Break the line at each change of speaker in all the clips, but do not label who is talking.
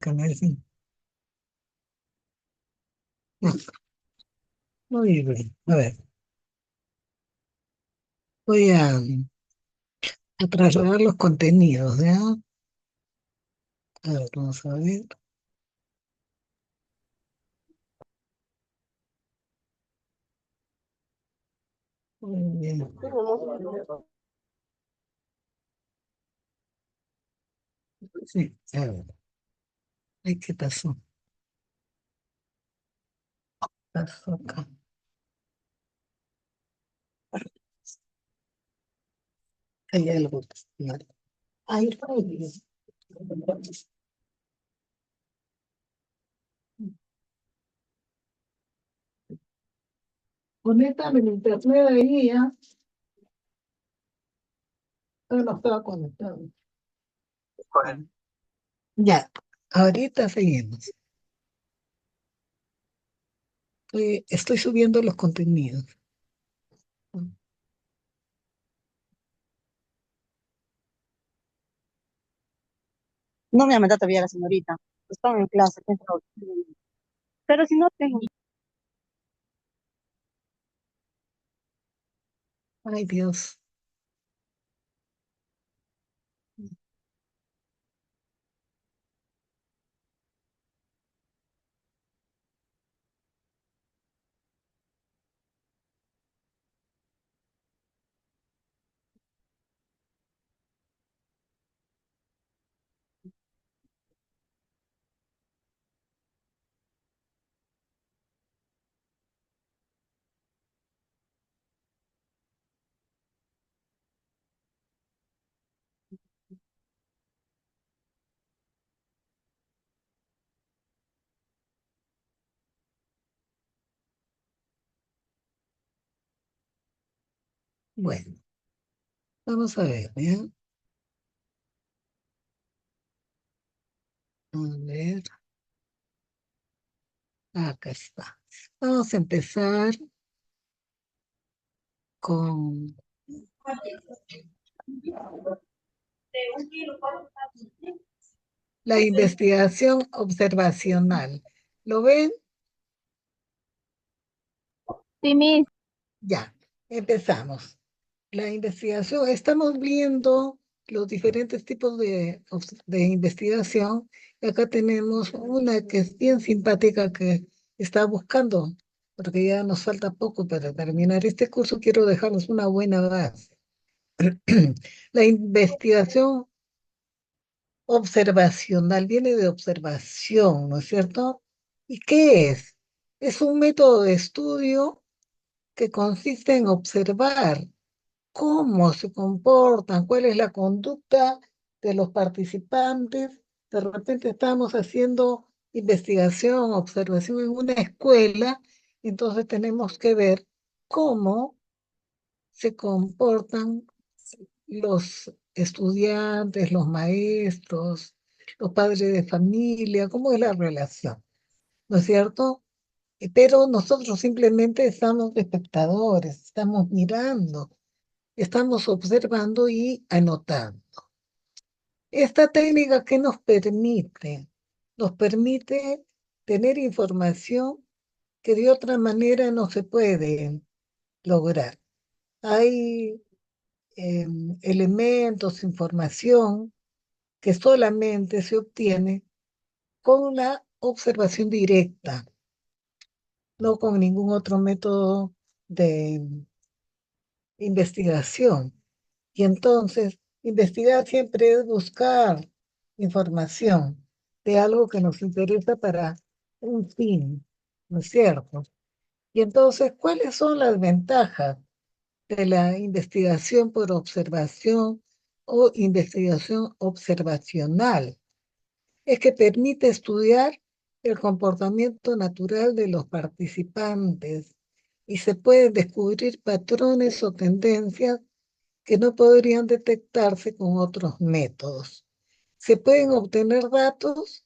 Canal 5. No, muy bien. A ver, voy a trasladar los contenidos, ¿ya? A ver, vamos a ver. Muy bien. Sí, a ver. Ay, ¿qué pasó? Pasó acá. Hay algo que está mal. Ay, ay. Conéctame el internet ahí, ya. No estaba conectado. Ya, ahorita seguimos. Estoy subiendo los contenidos.
No me ha mandado todavía la señorita. Están en clase. Pero si no tengo.
Ay, Dios. Bueno, vamos a ver, ¿ya? A ver, acá está. Vamos a empezar con la investigación observacional. ¿Lo ven?
Sí, mis.
Ya, empezamos. La investigación, estamos viendo los diferentes tipos de investigación. Y acá tenemos una que es bien simpática que está buscando, porque ya nos falta poco para terminar este curso. Quiero dejarles una buena base. La investigación observacional viene de observación, ¿no es cierto? ¿Y qué es? Es un método de estudio que consiste en observar cómo se comportan, cuál es la conducta de los participantes. De repente estamos haciendo investigación, observación en una escuela, entonces tenemos que ver cómo se comportan los estudiantes, los maestros, los padres de familia, cómo es la relación, ¿no es cierto? Pero nosotros simplemente estamos de espectadores, estamos mirando, estamos observando y anotando. Esta técnica que nos permite tener información que de otra manera no se puede lograr. Hay elementos, información que solamente se obtiene con la observación directa, no con ningún otro método de investigación. Y entonces, investigar siempre es buscar información de algo que nos interesa para un fin, ¿no es cierto? Y entonces, ¿cuáles son las ventajas de la investigación por observación o investigación observacional? Es que permite estudiar el comportamiento natural de los participantes y se pueden descubrir patrones o tendencias que no podrían detectarse con otros métodos. Se pueden obtener datos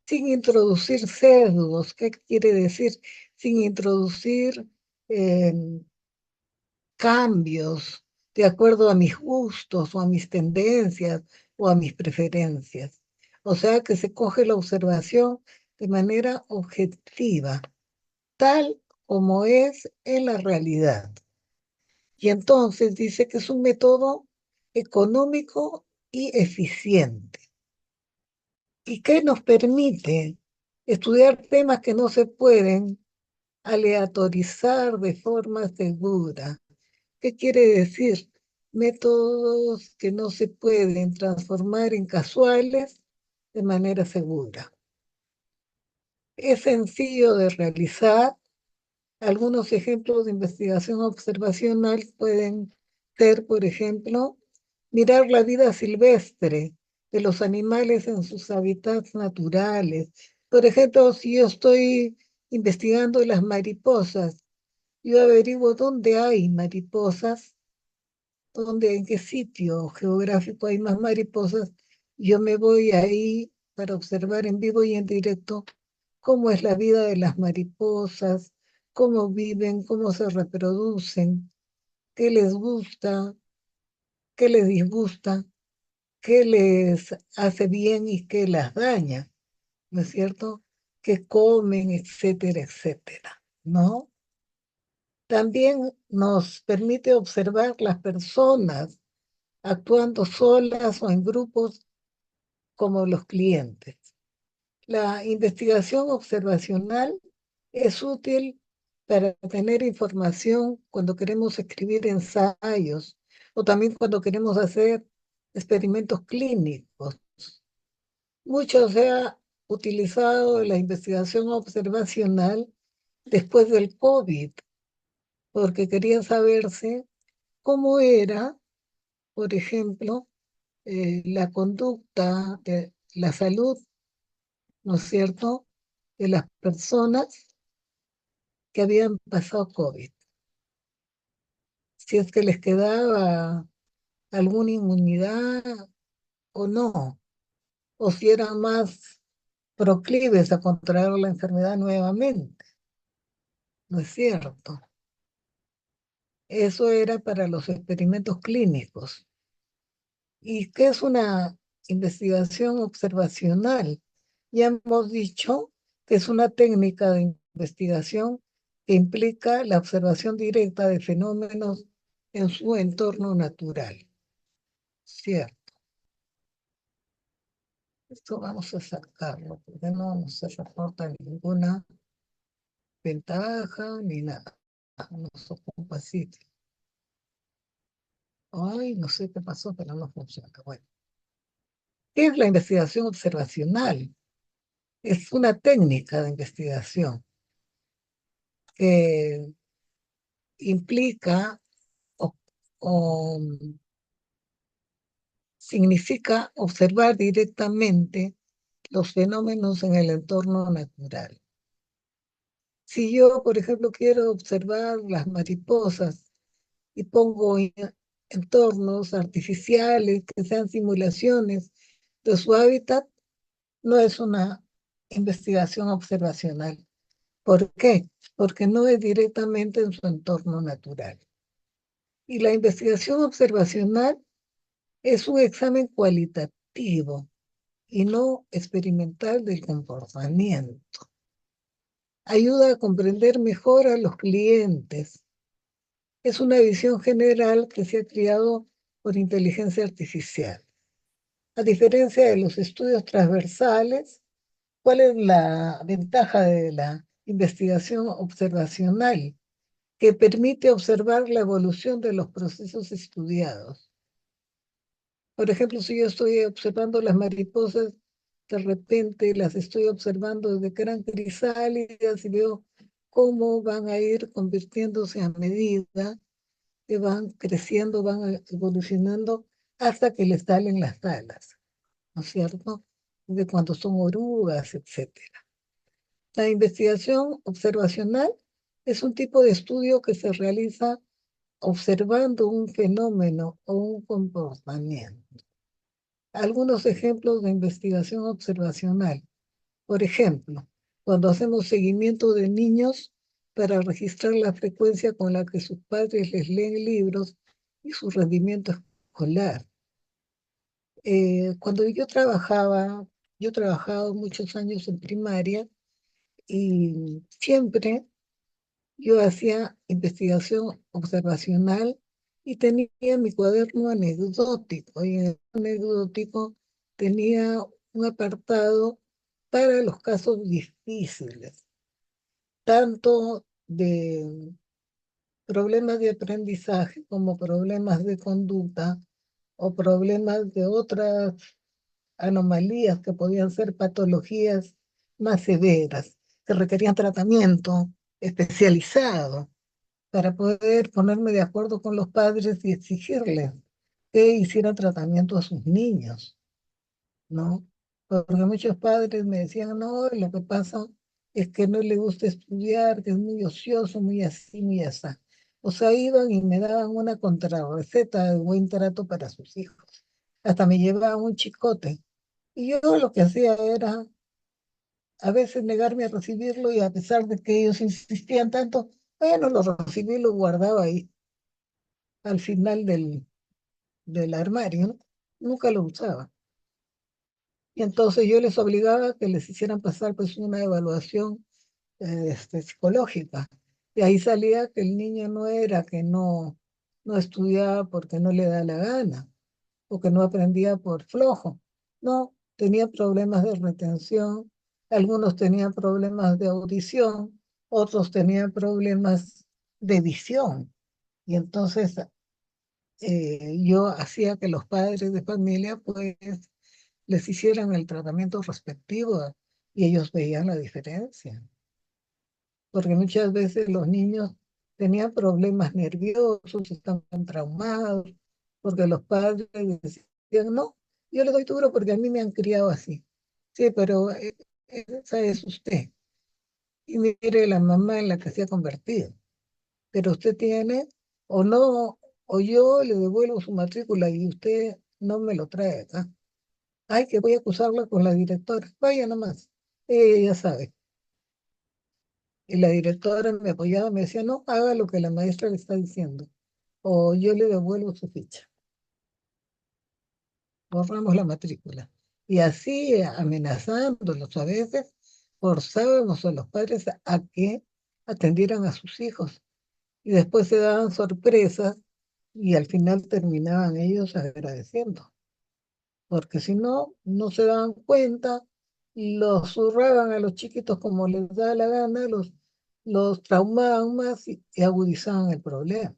sin introducir sesgos. ¿Qué quiere decir? Sin introducir eh, cambios de acuerdo a mis gustos o a mis tendencias o a mis preferencias. O sea que se coge la observación de manera objetiva, tal como es en la realidad. Y entonces dice que es un método económico y eficiente y que nos permite estudiar temas que no se pueden aleatorizar de forma segura. ¿Qué quiere decir? Métodos que no se pueden transformar en casuales de manera segura. Es sencillo de realizar. Algunos ejemplos de investigación observacional pueden ser, por ejemplo, mirar la vida silvestre de los animales en sus hábitats naturales. Por ejemplo, si yo estoy investigando las mariposas, yo averiguo dónde hay mariposas, dónde, en qué sitio geográfico hay más mariposas. Yo me voy ahí para observar en vivo y en directo cómo es la vida de las mariposas, cómo viven, cómo se reproducen, qué les gusta, qué les disgusta, qué les hace bien y qué las daña, ¿no es cierto? Qué comen, etcétera, etcétera, ¿no? También nos permite observar las personas actuando solas o en grupos como los clientes. La investigación observacional es útil para tener información cuando queremos escribir ensayos o también cuando queremos hacer experimentos clínicos. Mucho se ha utilizado la investigación observacional después del COVID, porque quería saberse cómo era, por ejemplo, la conducta de la salud, ¿no es cierto?, de las personas que habían pasado COVID. Si es que les quedaba alguna inmunidad o no, o si eran más proclives a contraer la enfermedad nuevamente, ¿no es cierto? Eso era para los experimentos clínicos. ¿Y qué es una investigación observacional? Ya hemos dicho que es una técnica de investigación que implica la observación directa de fenómenos en su entorno natural. Cierto. Esto vamos a sacarlo, porque no se reporta ninguna ventaja ni nada. Nos ocupa sitio. Ay, no sé qué pasó, pero no funciona. Bueno, ¿qué es la investigación observacional? Es una técnica de investigación que implica o, o significa observar directamente los fenómenos en el entorno natural. Si yo, por ejemplo, quiero observar las mariposas y pongo entornos artificiales que sean simulaciones de su hábitat, no es una investigación observacional. ¿Por qué? Porque no es directamente en su entorno natural. Y la investigación observacional es un examen cualitativo y no experimental del comportamiento. Ayuda a comprender mejor a los clientes. Es una visión general que se ha creado por inteligencia artificial. A diferencia de los estudios transversales, ¿cuál es la ventaja de la investigación observacional? Que permite observar la evolución de los procesos estudiados. Por ejemplo, si yo estoy observando las mariposas, de repente las estoy observando desde que eran crisálidas y veo cómo van a ir convirtiéndose a medida que van creciendo, van evolucionando hasta que les salen las alas, ¿no es cierto? De cuando son orugas, etcétera. La investigación observacional es un tipo de estudio que se realiza observando un fenómeno o un comportamiento. Algunos ejemplos de investigación observacional. Por ejemplo, cuando hacemos seguimiento de niños para registrar la frecuencia con la que sus padres les leen libros y su rendimiento escolar. Cuando yo trabajaba Yo he trabajado muchos años en primaria y siempre yo hacía investigación observacional y tenía mi cuaderno anecdótico. Y en el anecdótico tenía un apartado para los casos difíciles, tanto de problemas de aprendizaje como problemas de conducta o problemas de otras anomalías que podían ser patologías más severas, que requerían tratamiento especializado para poder ponerme de acuerdo con los padres y exigirles que hicieran tratamiento a sus niños, ¿no? Porque muchos padres me decían, no, lo que pasa es que no le gusta estudiar, que es muy ocioso, muy así, muy así. O sea, iban y me daban una contrarreceta de buen trato para sus hijos. Hasta me llevaban un chicote. Y yo lo que hacía era a veces negarme a recibirlo y a pesar de que ellos insistían tanto, bueno, lo recibí y lo guardaba ahí al final del armario, ¿no? Nunca lo usaba. Y entonces yo les obligaba a que les hicieran pasar pues una evaluación psicológica. Y ahí salía que el niño no era que no estudiaba porque no le da la gana o que no aprendía por flojo. No, tenía problemas de retención, algunos tenían problemas de audición, otros tenían problemas de visión. Y entonces yo hacía que los padres de familia pues les hicieran el tratamiento respectivo y ellos veían la diferencia, porque muchas veces los niños tenían problemas nerviosos, estaban traumados, porque los padres decían, no, yo le doy duro porque a mí me han criado así. Sí, pero esa es usted. Y mire la mamá en la que se ha convertido. Pero usted tiene, o no, o yo le devuelvo su matrícula y usted no me lo trae acá. Ay, que voy a acusarla con la directora. Vaya nomás. Ella ya sabe. Y la directora me apoyaba, me decía, no, haga lo que la maestra le está diciendo. O yo le devuelvo su ficha. Borramos la matrícula. Y así, amenazándolos a veces, forzábamos a los padres a que atendieran a sus hijos. Y después se daban sorpresas y al final terminaban ellos agradeciendo. Porque si no, no se daban cuenta, los zurraban a los chiquitos como les da la gana, los traumaban más y agudizaban el problema.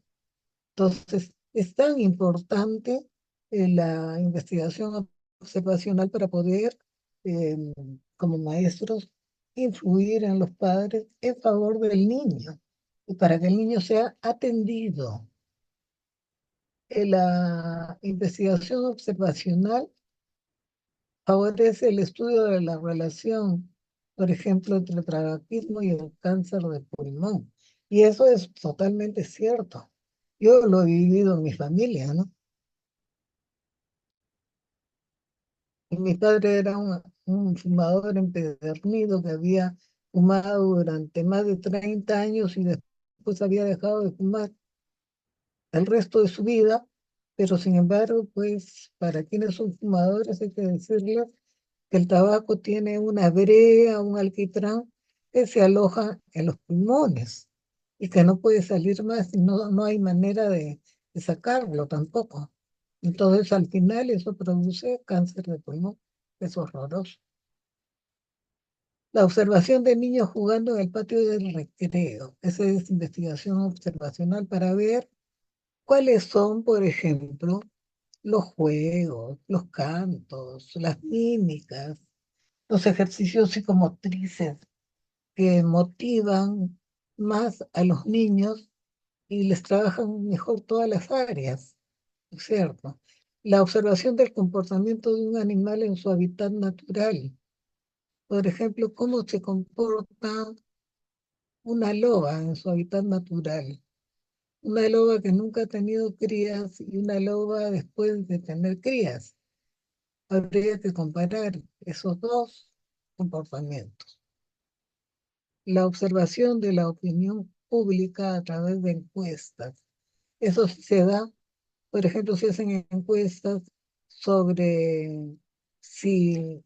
Entonces, es tan importante la investigación observacional para poder, eh, como maestros, influir en los padres en favor del niño y para que el niño sea atendido. La investigación observacional favorece el estudio de la relación, por ejemplo, entre el tabaquismo y el cáncer de pulmón. Y eso es totalmente cierto. Yo lo he vivido en mi familia, ¿no? Y mi padre era un fumador empedernido que había fumado durante más de 30 años y después había dejado de fumar el resto de su vida, pero sin embargo, pues para quienes son fumadores hay que decirles que el tabaco tiene una brea, un alquitrán que se aloja en los pulmones y que no puede salir más y no hay manera de sacarlo tampoco. Entonces, al final eso produce cáncer de pulmón. Es horroroso. La observación de niños jugando en el patio del recreo. Esa es investigación observacional para ver cuáles son, por ejemplo, los juegos, los cantos, las mímicas, los ejercicios psicomotrices que motivan más a los niños y les trabajan mejor todas las áreas, ¿no es cierto? La observación del comportamiento de un animal en su hábitat natural. Por ejemplo, cómo se comporta una loba en su hábitat natural. Una loba que nunca ha tenido crías y una loba después de tener crías. Habría que comparar esos dos comportamientos. La observación de la opinión pública a través de encuestas. Eso sí se da, por ejemplo, si hacen encuestas sobre si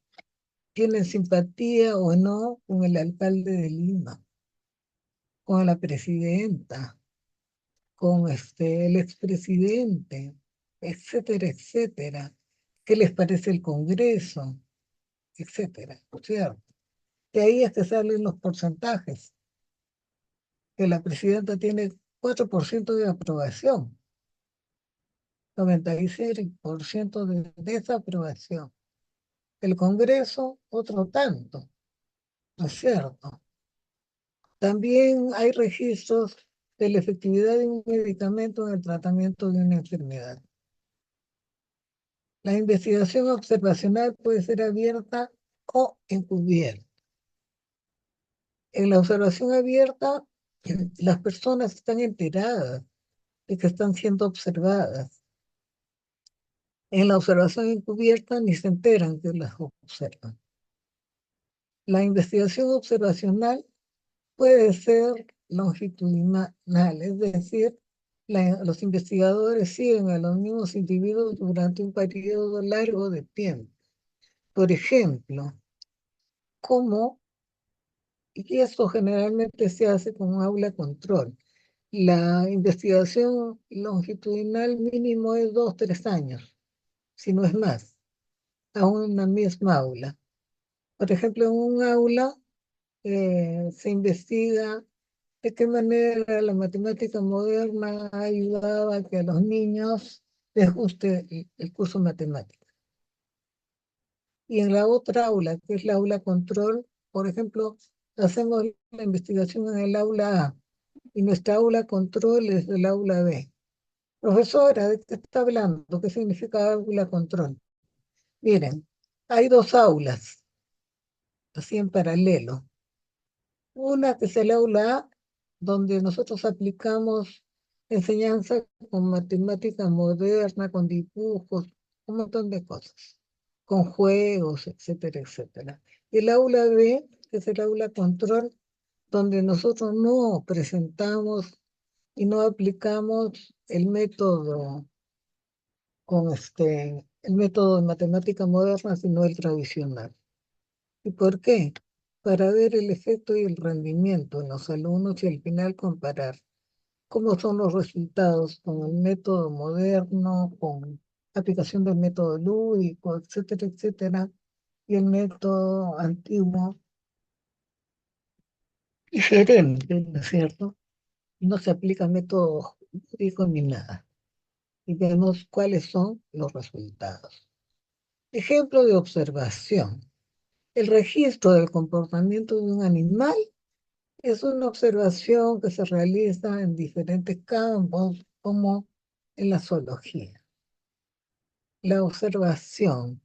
tienen simpatía o no con el alcalde de Lima, con la presidenta, con el expresidente, etcétera, etcétera. ¿Qué les parece el Congreso? Etcétera, ¿cierto? De ahí es que salen los porcentajes, que la presidenta tiene 4% de aprobación, 96% de desaprobación. El Congreso, otro tanto, ¿no es cierto? También hay registros de la efectividad de un medicamento en el tratamiento de una enfermedad. La investigación observacional puede ser abierta o encubierta. En la observación abierta, las personas están enteradas de que están siendo observadas. En la observación encubierta ni se enteran que las observan. La investigación observacional puede ser longitudinal, es decir, los investigadores siguen a los mismos individuos durante un periodo largo de tiempo. Por ejemplo, ¿cómo? Y esto generalmente se hace con un aula control. La investigación longitudinal mínimo es 2, 3 años, si no es más, a una misma aula. Por ejemplo, en un aula se investiga de qué manera la matemática moderna ha ayudado a que a los niños les guste el curso matemático. Y en la otra aula, que es la aula control, por ejemplo, hacemos la investigación en el aula A y nuestra aula control es el aula B. Profesora, ¿de qué está hablando? ¿Qué significa aula control? Miren, hay dos aulas, así en paralelo. Una que es el aula A, donde nosotros aplicamos enseñanza con matemática moderna, con dibujos, un montón de cosas, con juegos, etcétera, etcétera. Y el aula B, que es el aula control, donde nosotros no presentamos y no aplicamos el método el método de matemática moderna, sino el tradicional. ¿Y por qué? Para ver el efecto y el rendimiento en los alumnos y al final comparar cómo son los resultados con el método moderno, con aplicación del método lúdico, etcétera, etcétera, y el método antiguo, diferente, ¿no es cierto? No se aplica método lúdico ni nada. Y vemos cuáles son los resultados. Ejemplo de observación. El registro del comportamiento de un animal es una observación que se realiza en diferentes campos, como en la zoología. La observación,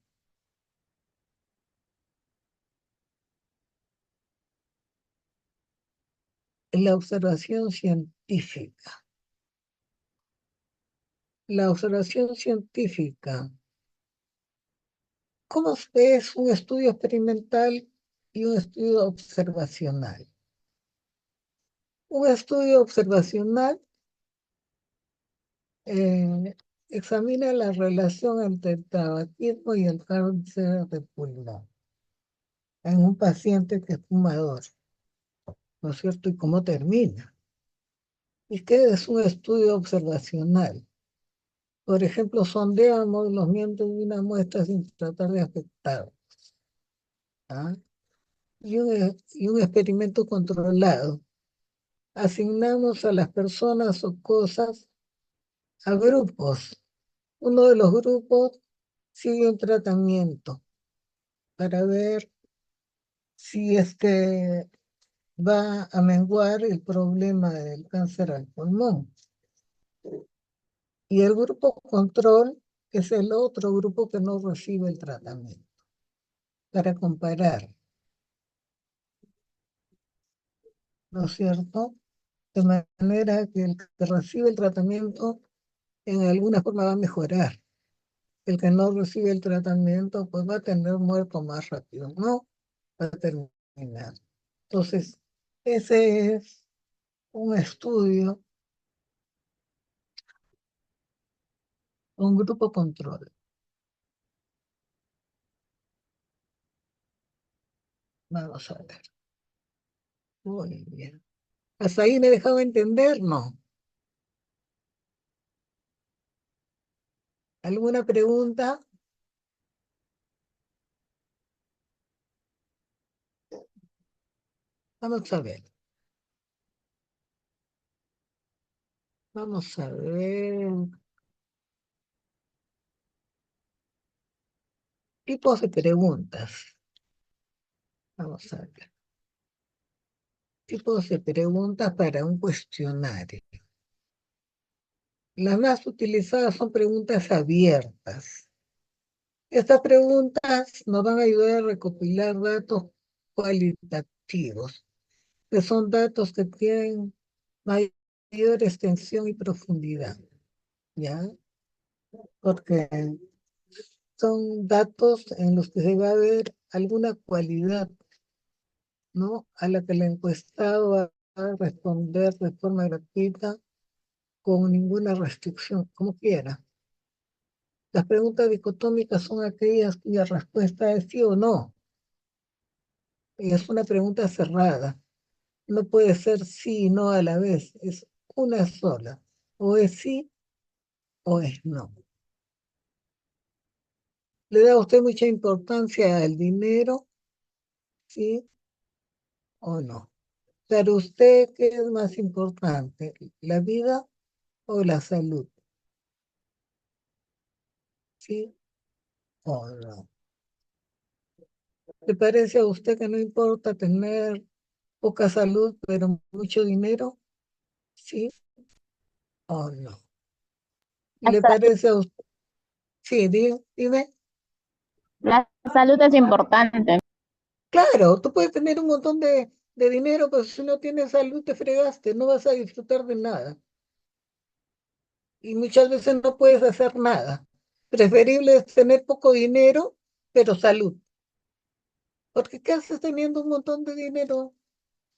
la observación científica. La observación científica, ¿cómo es un estudio experimental y un estudio observacional? Un estudio observacional eh, examina la relación entre el tabaquismo y el cáncer de pulmón en un paciente que es fumador, ¿no es cierto? ¿Y cómo termina? ¿Y qué es un estudio observacional? Por ejemplo, sondeamos los miembros de una muestra sin tratar de afectar. ¿Ah? Y un experimento controlado. Asignamos a las personas o cosas a grupos. Uno de los grupos sigue un tratamiento para ver si va a menguar el problema del cáncer al pulmón. Y el grupo control es el otro grupo que no recibe el tratamiento, para comparar, ¿no es cierto? De manera que el que recibe el tratamiento en alguna forma va a mejorar. El que no recibe el tratamiento pues va a tener muerto más rápido, no va a terminar. Entonces, ese es un estudio, un grupo control. Vamos a ver. Muy bien. Hasta ahí me he dejado entender, ¿no? ¿Alguna pregunta? Vamos a ver. Vamos a ver. Tipos de preguntas. Vamos a ver. Tipos de preguntas para un cuestionario. Las más utilizadas son preguntas abiertas. Estas preguntas nos van a ayudar a recopilar datos cualitativos, que son datos que tienen mayor extensión y profundidad, ¿ya? Porque son datos en los que se va a ver alguna cualidad, ¿no? A la que el encuestado va a responder de forma gratuita, con ninguna restricción, como quiera. Las preguntas dicotómicas son aquellas cuya respuesta es sí o no. Y es una pregunta cerrada. No puede ser sí y no a la vez. Es una sola. O es sí o es no. ¿Le da usted mucha importancia al dinero? ¿Sí o no? Para usted, ¿qué es más importante? ¿La vida o la salud? ¿Sí o no? ¿Le parece a usted que no importa tener poca salud, pero mucho dinero? ¿Sí o no? ¿Le
La,
parece a usted? Sí, dime.
la salud es importante.
Claro, tú puedes tener un montón de dinero, pero si no tienes salud te fregaste, no vas a disfrutar de nada. Y muchas veces no puedes hacer nada. Preferible es tener poco dinero, pero salud. Porque ¿qué haces teniendo un montón de dinero?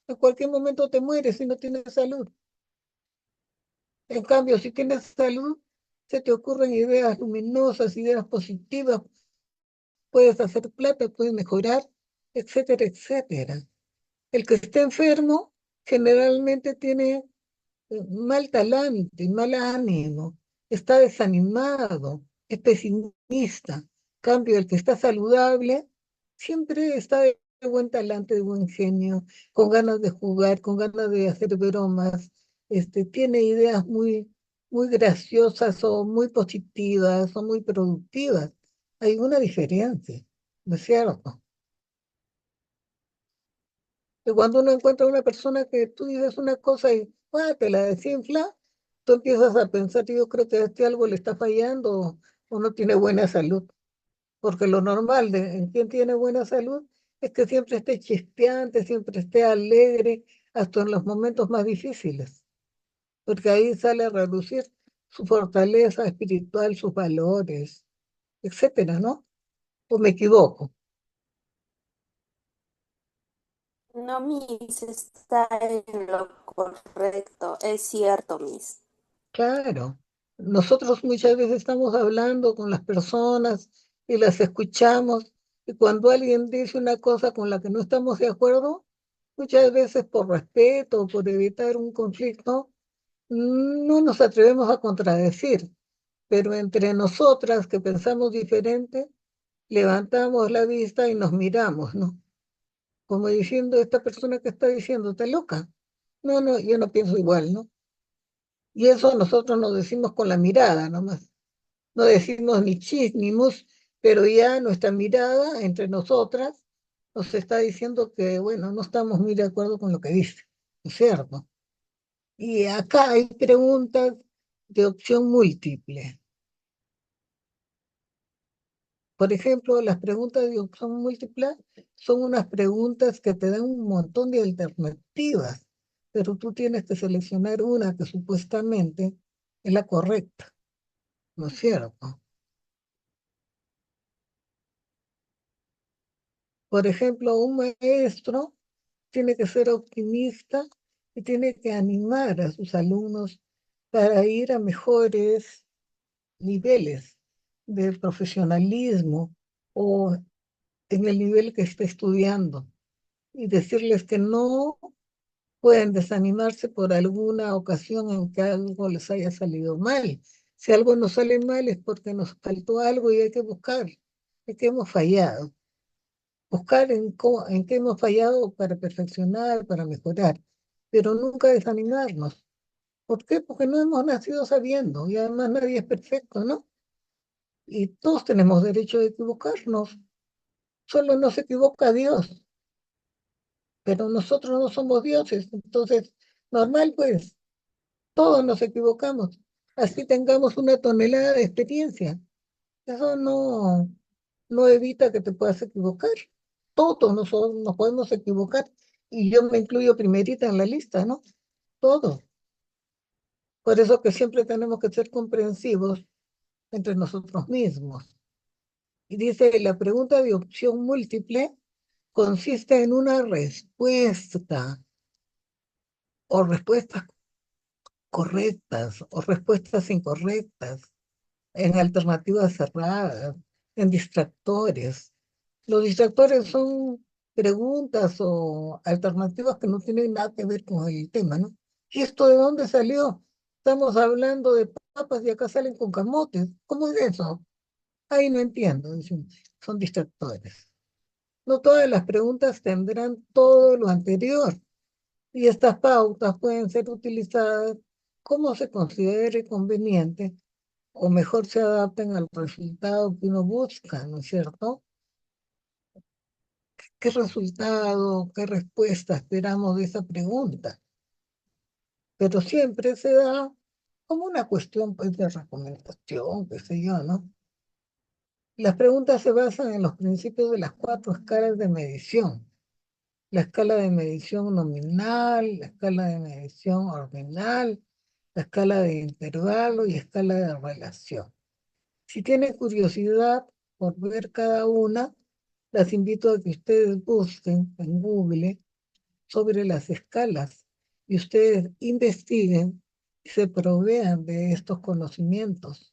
En cualquier momento te mueres si no tienes salud. En cambio, si tienes salud, se te ocurren ideas luminosas, ideas positivas, puedes hacer plata, puedes mejorar, etcétera, etcétera. El que está enfermo generalmente tiene mal talante, mal ánimo, está desanimado, es pesimista. Cambio, el que está saludable siempre está de buen talante, de buen genio, con ganas de jugar, con ganas de hacer bromas, tiene ideas muy graciosas o muy positivas o muy productivas. Hay una diferencia, ¿no es cierto? Que cuando uno encuentra una persona que tú dices una cosa y te la desinfla, tú empiezas a pensar, yo creo que a este algo le está fallando o no tiene buena salud. Porque lo normal de en quien tiene buena salud es que siempre esté chispeante, siempre esté alegre, hasta en los momentos más difíciles. Porque ahí sale a relucir su fortaleza espiritual, sus valores, etcétera, ¿no? ¿O me equivoco?
No, Miss, está en lo correcto, es cierto, Miss.
Claro, nosotros muchas veces estamos hablando con las personas y las escuchamos, y cuando alguien dice una cosa con la que no estamos de acuerdo, muchas veces por respeto o por evitar un conflicto, no nos atrevemos a contradecir, pero entre nosotras que pensamos diferente, levantamos la vista y nos miramos, ¿no? Como diciendo, esta persona que está diciendo, ¿está loca? No, no, yo no pienso igual, ¿no? Y eso nosotros nos decimos con la mirada nomás. No decimos ni chis ni mus, pero ya nuestra mirada entre nosotras nos está diciendo que, bueno, no estamos muy de acuerdo con lo que dice, ¿no es cierto? Y acá hay preguntas de opción múltiple. Por ejemplo, las preguntas de opción múltiple son unas preguntas que te dan un montón de alternativas, pero tú tienes que seleccionar una que supuestamente es la correcta, ¿no es cierto? Por ejemplo, un maestro tiene que ser optimista y tiene que animar a sus alumnos para ir a mejores niveles de profesionalismo o en el nivel que esté estudiando. y decirles que no pueden desanimarse por alguna ocasión en que algo les haya salido mal. Si algo nos sale mal es porque nos faltó algo y hay que buscar en qué hemos fallado. Buscar en qué hemos fallado para perfeccionar, para mejorar, pero nunca desanimarnos. ¿Por qué? Porque no hemos nacido sabiendo y además nadie es perfecto, ¿no? Y todos tenemos derecho de equivocarnos. Solo no se equivoca Dios, pero nosotros no somos dioses. Entonces, normal pues, todos nos equivocamos. Así tengamos una tonelada de experiencia. Eso no evita que te puedas equivocar. Todos nos podemos equivocar. Y yo me incluyo primerita en la lista, ¿no? Todos. Por eso que siempre tenemos que ser comprensivos entre nosotros mismos. Y dice, la pregunta de opción múltiple consiste en una respuesta o respuestas correctas o respuestas incorrectas, en alternativas cerradas, en distractores. Los distractores son preguntas o alternativas que no tienen nada que ver con el tema, ¿no? ¿Y esto de dónde salió? Estamos hablando de papas y acá salen con camotes. ¿Cómo es eso? Ahí no entiendo, dicen, son distractores. No todas las preguntas tendrán todo lo anterior y estas pautas pueden ser utilizadas como se considere conveniente o mejor se adapten al resultado que uno busca, ¿no es cierto? ¿Qué resultado, qué respuesta esperamos de esa pregunta? Pero siempre se da como una cuestión pues, de recomendación, qué sé yo, ¿no? Las preguntas se basan en los principios de las 4 escalas de medición. La escala de medición nominal, la escala de medición ordinal, la escala de intervalo y escala de relación. Si tienen curiosidad por ver cada una, las invito a que ustedes busquen en Google sobre las escalas y ustedes investiguen y se provean de estos conocimientos,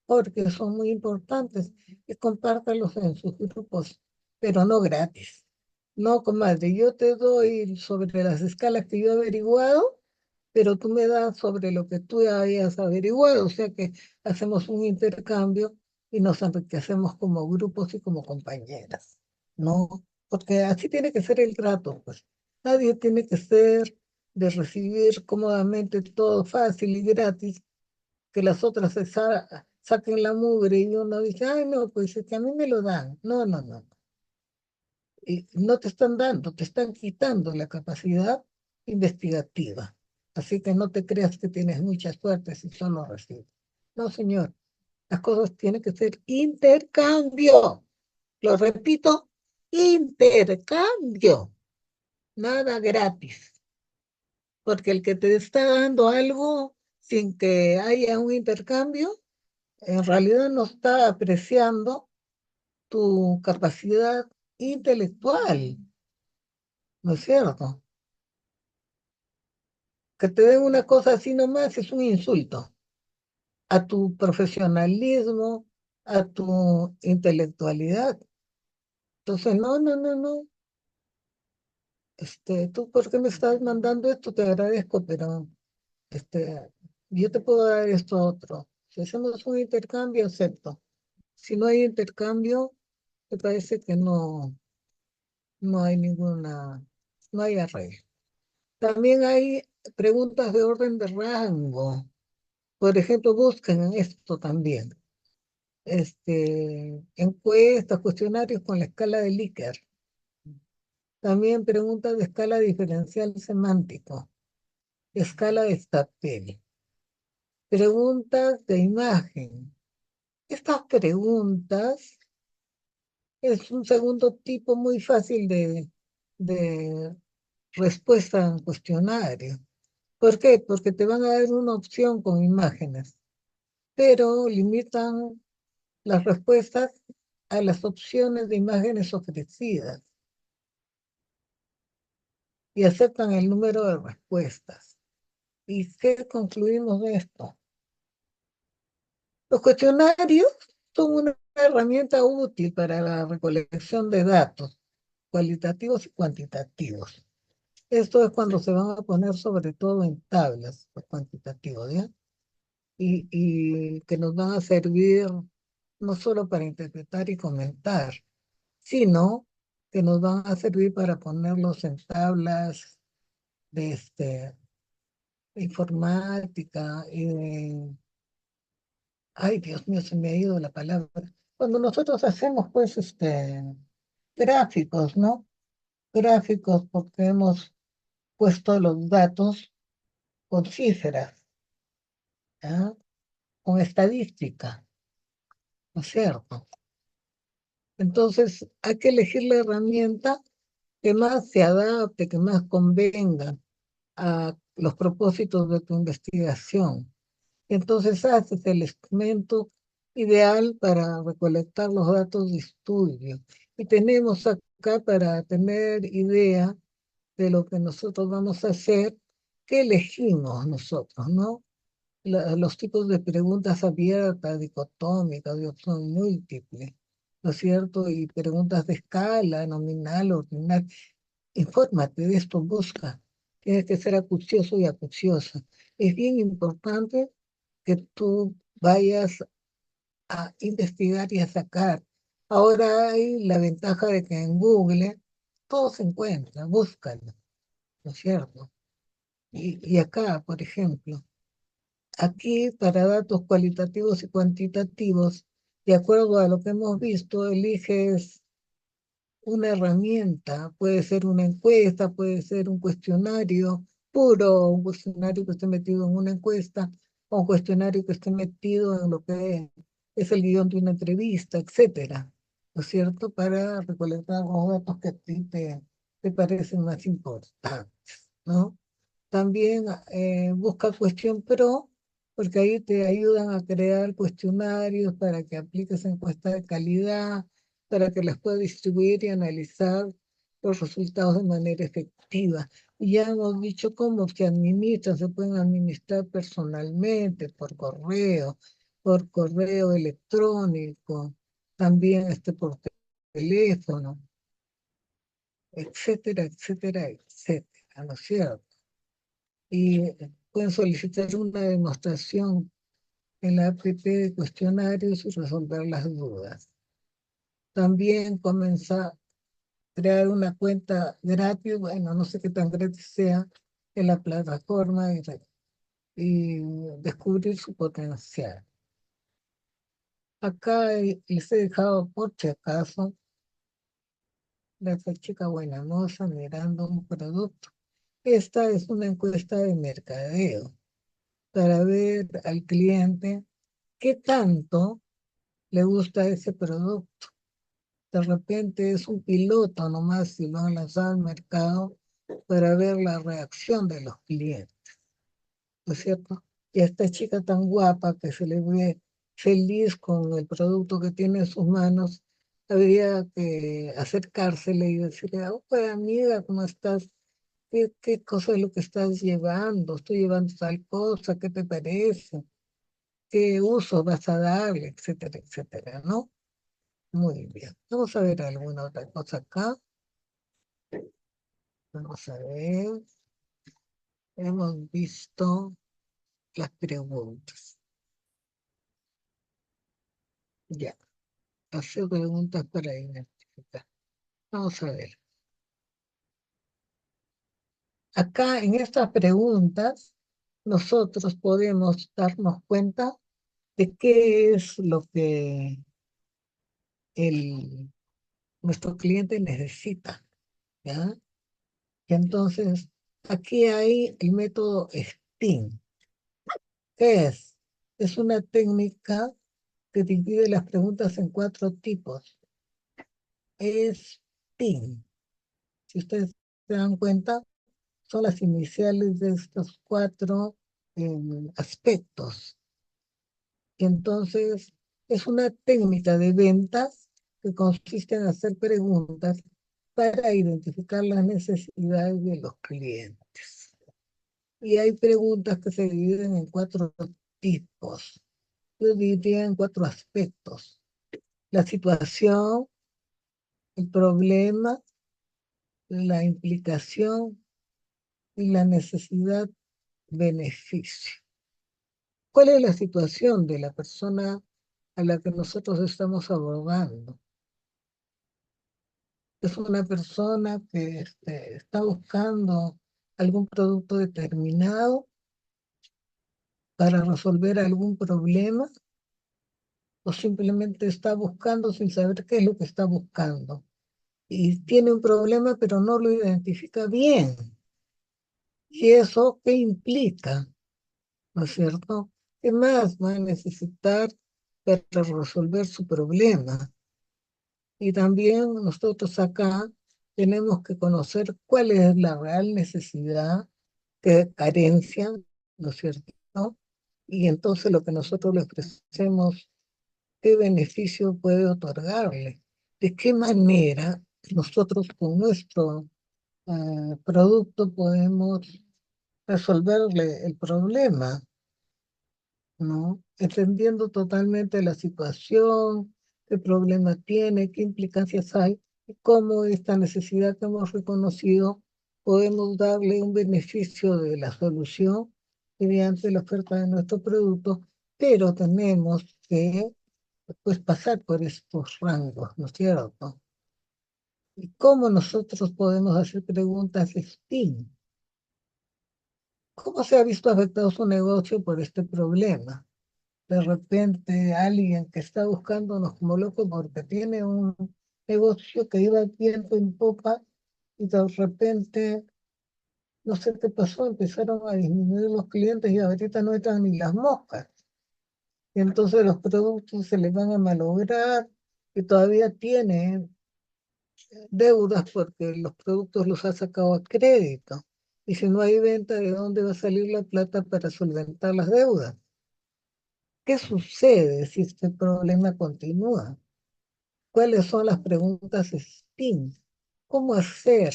porque son muy importantes y compártanlos en sus grupos, pero no gratis. No, comadre, yo te doy sobre las escalas que yo he averiguado, pero tú me das sobre lo que tú hayas averiguado, o sea que hacemos un intercambio y nos enriquecemos como grupos y como compañeras, ¿no? Porque así tiene que ser el trato, pues. Nadie tiene que ser de recibir cómodamente todo fácil y gratis, que las otras saquen la mugre y uno dice, ay, no, pues es que a mí me lo dan. No, no, no. Y no te están dando, te están quitando la capacidad investigativa. Así que no te creas que tienes mucha suerte si solo recibes. No, señor, las cosas tienen que ser intercambio. Lo repito, intercambio. Nada gratis. Porque el que te está dando algo sin que haya un intercambio, en realidad no está apreciando tu capacidad intelectual, ¿no es cierto? Que te den una cosa así nomás es un insulto a tu profesionalismo, a tu intelectualidad. Entonces, no, no, no, no. Tú, ¿por qué me estás mandando esto? Te agradezco, pero yo te puedo dar esto otro. Si hacemos un intercambio, acepto. Si no hay intercambio, me parece que no hay no hay arreglo. También hay preguntas de orden de rango. Por ejemplo, busquen esto también. Encuestas, cuestionarios con la escala de Likert. También preguntas de escala diferencial semántico, escala de Staffel. Preguntas de imagen. Estas preguntas es un segundo tipo muy fácil de respuesta en cuestionario. ¿Por qué? Porque te van a dar una opción con imágenes, pero limitan las respuestas a las opciones de imágenes ofrecidas y aceptan el número de respuestas. ¿Y qué concluimos de esto? Los cuestionarios son una herramienta útil para la recolección de datos, cualitativos y cuantitativos. Esto es cuando se van a poner sobre todo en tablas, los cuantitativos, ¿ya? Y que nos van a servir no solo para interpretar y comentar, sino que nos van a servir para ponerlos en tablas de informática y de, ay Dios mío, se me ha ido la palabra. Cuando nosotros hacemos pues gráficos, ¿no? Gráficos porque hemos puesto los datos con cifras, ¿ah? Con estadística, ¿no es cierto? Entonces hay que elegir la herramienta que más se adapte, que más convenga a los propósitos de tu investigación. Entonces haces el instrumento ideal para recolectar los datos de estudio. Y tenemos acá para tener idea de lo que nosotros vamos a hacer, qué elegimos nosotros, ¿no? Los tipos de preguntas abiertas, dicotómicas, de opción múltiple, ¿no es cierto? Y preguntas de escala, nominal, ordinal. Infórmate de esto, busca. Tienes que ser acucioso y acuciosa. Es bien importante que tú vayas a investigar y a sacar. Ahora hay la ventaja de que en Google todo se encuentra, búscalo, ¿no es cierto? Y acá, por ejemplo, aquí para datos cualitativos y cuantitativos, de acuerdo a lo que hemos visto, eliges una herramienta, puede ser una encuesta, puede ser un cuestionario puro, un cuestionario que esté metido en una encuesta, o un cuestionario que esté metido en lo que es el guión de una entrevista, etcétera, ¿no es cierto? Para recolectar los datos que a ti te parecen más importantes, ¿no? También busca Cuestión Pro, porque ahí te ayudan a crear cuestionarios para que apliques encuestas de calidad, para que las puedas distribuir y analizar los resultados de manera efectiva. Y ya hemos dicho cómo se administran, se pueden administrar personalmente, por correo electrónico, también por teléfono, etcétera, etcétera, etcétera, ¿no es cierto? Y pueden solicitar una demostración en la app de cuestionarios y resolver las dudas. También comienza a crear una cuenta gratis, bueno, no sé qué tan gratis sea, en la plataforma y descubrir su potencial. Acá les he dejado por si acaso la chica buena moza mirando un producto. Esta es una encuesta de mercadeo para ver al cliente qué tanto le gusta ese producto. De repente es un piloto nomás si lo han lanzado al mercado para ver la reacción de los clientes, ¿no es cierto? Y a esta chica tan guapa que se le ve feliz con el producto que tiene en sus manos, habría que acercársele y decirle, oh, pues amiga, ¿cómo estás? ¿Qué cosa es lo que estás llevando? Estoy llevando tal cosa, ¿qué te parece? ¿Qué uso vas a darle? Etcétera, etcétera, ¿no? Muy bien. Vamos a ver alguna otra cosa acá. Vamos a ver. Hemos visto las preguntas. Ya. Hacer preguntas para identificar. Vamos a ver. Acá en estas preguntas, nosotros podemos darnos cuenta de qué es lo que el, nuestro cliente necesita. ¿Ya? Y entonces, aquí hay el método STEAM. ¿Qué es? Es una técnica que divide las preguntas en cuatro tipos. Es STEAM. Si ustedes se dan cuenta, son las iniciales de estos cuatro aspectos. Y entonces, es una técnica de ventas que consiste en hacer preguntas para identificar las necesidades de los clientes. Y hay preguntas que se dividen en cuatro tipos. Yo diría en cuatro aspectos: la situación, el problema, la implicación y la necesidad beneficio. ¿Cuál es la situación de la persona a la que nosotros estamos abordando? Es una persona que está buscando algún producto determinado para resolver algún problema o simplemente está buscando sin saber qué es lo que está buscando. Y tiene un problema pero no lo identifica bien. ¿Y eso qué implica? ¿No es cierto? ¿Qué más va a necesitar para resolver su problema? Y también nosotros acá tenemos que conocer cuál es la real necesidad, qué carencia, ¿no es cierto? Y entonces lo que nosotros le ofrecemos, qué beneficio puede otorgarle, de qué manera nosotros con nuestro producto podemos resolverle el problema, ¿no? Entendiendo totalmente la situación, qué problema tiene, qué implicancias hay, y cómo esta necesidad que hemos reconocido podemos darle un beneficio de la solución mediante la oferta de nuestro producto, pero tenemos que pues, pasar por estos rangos, ¿no es cierto? ¿Y cómo nosotros podemos hacer preguntas STEAM? ¿Cómo se ha visto afectado su negocio por este problema? De repente alguien que está buscándonos como loco porque tiene un negocio que iba viento en popa y de repente, no sé qué pasó, empezaron a disminuir los clientes y ahorita no están ni las moscas. Y entonces los productos se les van a malograr y todavía tienen deudas porque los productos los ha sacado a crédito. Y si no hay venta, ¿de dónde va a salir la plata para solventar las deudas? ¿Qué sucede si este problema continúa? ¿Cuáles son las preguntas STEAM? ¿Cómo hacer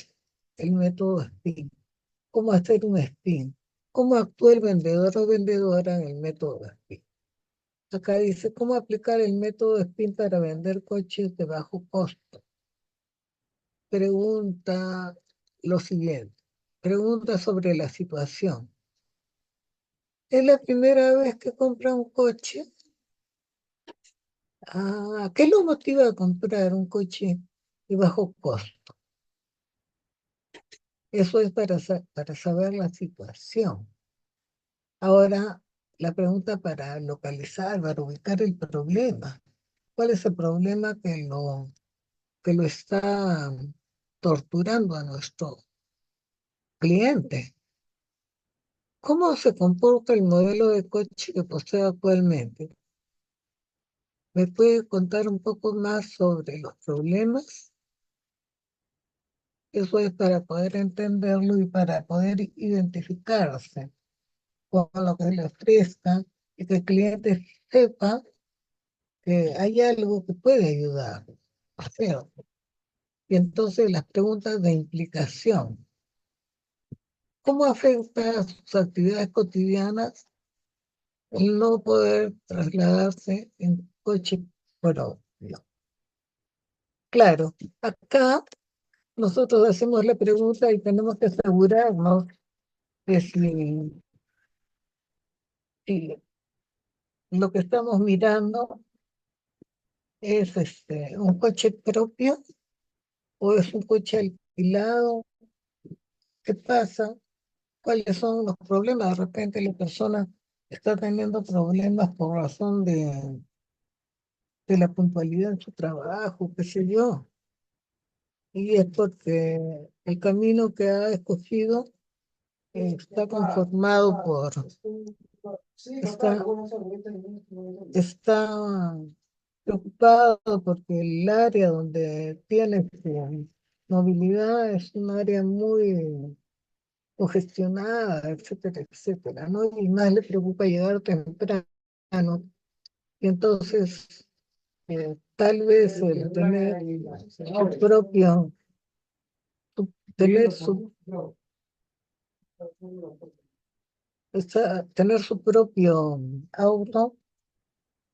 el método STEAM? ¿Cómo hacer un STEAM? ¿Cómo actúa el vendedor o vendedora en el método STEAM? Acá dice, ¿cómo aplicar el método STEAM para vender coches de bajo costo? Pregunta lo siguiente. Pregunta sobre la situación. ¿Es la primera vez que compra un coche? ¿Qué lo motiva a comprar un coche de bajo costo? Eso es para saber la situación. Ahora, la pregunta para localizar, para ubicar el problema. ¿Cuál es el problema que lo está torturando a nuestro cliente? ¿Cómo se comporta el modelo de coche que posee actualmente? ¿Me puede contar un poco más sobre los problemas? Eso es para poder entenderlo y para poder identificarse con lo que le ofrezca y que el cliente sepa que hay algo que puede ayudar. ¿Cierto? Y entonces las preguntas de implicación. ¿Cómo afecta a sus actividades cotidianas el no poder trasladarse en coche propio? Claro, acá nosotros hacemos la pregunta y tenemos que asegurarnos de si lo que estamos mirando es un coche propio o es un coche alquilado. ¿Qué pasa? ¿Cuáles son los problemas? De repente la persona está teniendo problemas por razón de la puntualidad en su trabajo, qué sé yo. Y es porque el camino que ha escogido está conformado está preocupado porque el área donde tiene su movilidad es un área muy congestionada, etcétera, etcétera, ¿no? Y más le preocupa llegar temprano. Y entonces, tal vez el tener su propio, tener su, tener su propio auto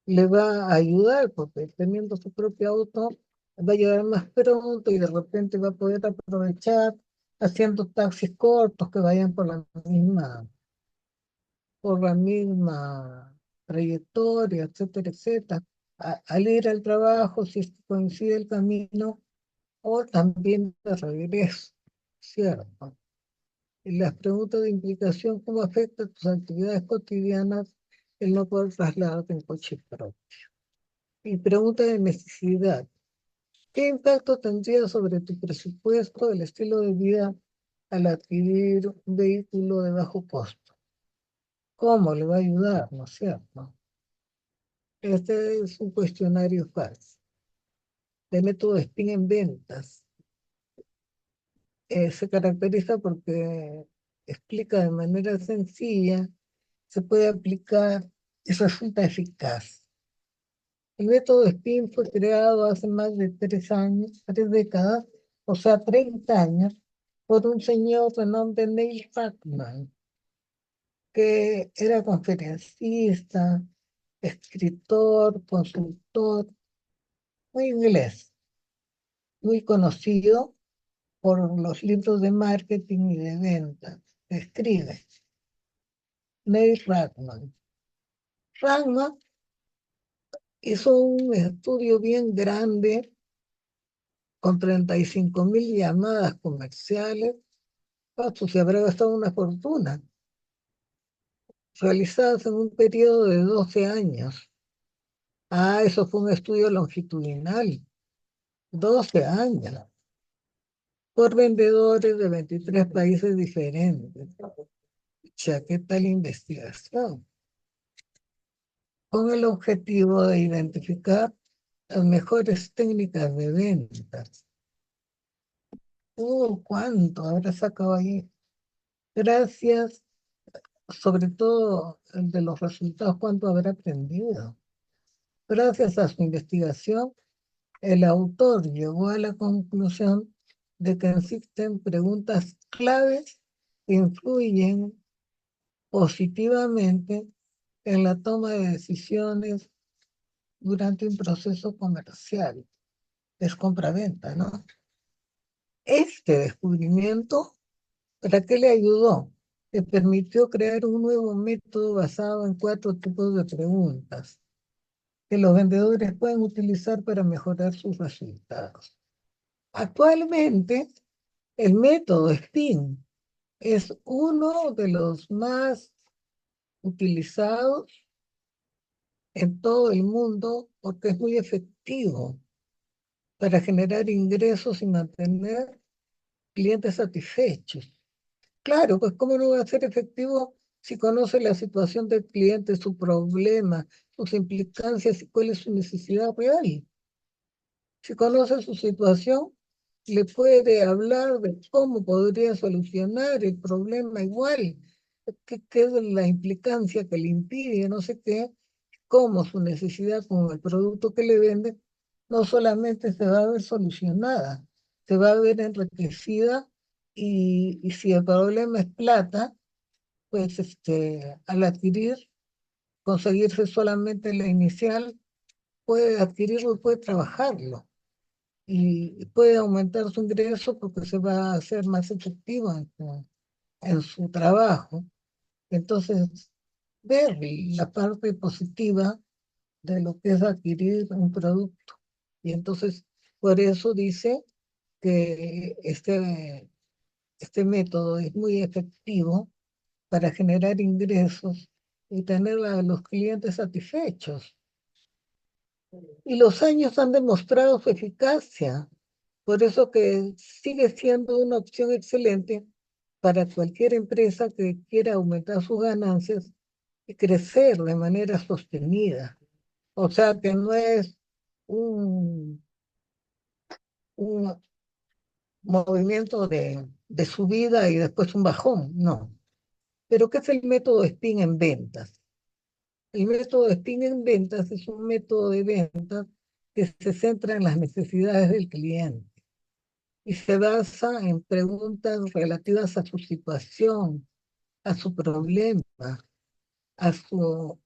le va a ayudar, porque teniendo su propio auto va a llegar más pronto y de repente va a poder aprovechar haciendo taxis cortos que vayan por la misma trayectoria, etcétera, etcétera. Al ir al trabajo, si es que coincide el camino, o también de regreso, ¿cierto? Y las preguntas de implicación, ¿cómo afecta tus actividades cotidianas el no poder trasladarte en coche propio? Y pregunta de necesidad, ¿qué impacto tendría sobre tu presupuesto el estilo de vida al adquirir un vehículo de bajo costo? ¿Cómo le va a ayudar, no es cierto? Este es un cuestionario fácil. El método SPIN en ventas se caracteriza porque explica de manera sencilla, se puede aplicar y resulta eficaz. El método SPIN fue creado hace más de 3 años, 3 décadas, o sea, 30 años, por un señor de nombre Neil Rackman, que era conferencista, escritor, consultor, muy inglés, muy conocido por los libros de marketing y de ventas. Escribe Neil Rackman. Rackman hizo un estudio bien grande con 35.000 llamadas comerciales. Se habrá gastado una fortuna, realizadas en un periodo de 12 años. Eso fue un estudio longitudinal, 12 años, por vendedores de 23 países diferentes. ¿Qué tal investigación? Con el objetivo de identificar las mejores técnicas de ventas. ¿Cuánto habrá sacado ahí? Gracias, sobre todo el de los resultados, cuánto habrá aprendido. Gracias a su investigación, el autor llegó a la conclusión de que existen preguntas claves que influyen positivamente en la toma de decisiones durante un proceso comercial. Es compra-venta, ¿no? Este descubrimiento, ¿para qué le ayudó? Le permitió crear un nuevo método basado en 4 tipos de preguntas que los vendedores pueden utilizar para mejorar sus resultados. Actualmente, el método SPIN es uno de los más utilizados en todo el mundo porque es muy efectivo para generar ingresos y mantener clientes satisfechos. Claro, pues cómo no va a ser efectivo si conoce la situación del cliente, su problema, sus implicancias y cuál es su necesidad real. Si conoce su situación, le puede hablar de cómo podría solucionar el problema igual, qué es la implicancia que le impide, no sé qué, cómo su necesidad con el producto que le vende no solamente se va a ver solucionada, se va a ver enriquecida y si el problema es plata, pues al conseguirse solamente la inicial, puede adquirirlo y puede trabajarlo y puede aumentar su ingreso porque se va a hacer más efectivo en su trabajo. Entonces, ver la parte positiva de lo que es adquirir un producto. Y entonces, por eso dice que este método es muy efectivo para generar ingresos y tener a los clientes satisfechos. Y los años han demostrado su eficacia. Por eso que sigue siendo una opción excelente para cualquier empresa que quiera aumentar sus ganancias y crecer de manera sostenida. O sea que no es un, un movimiento de subida y después un bajón, no. Pero ¿qué es el método SPIN en ventas? El método SPIN en ventas es un método de ventas que se centra en las necesidades del cliente y se basa en preguntas relativas a su situación, a su problema, a su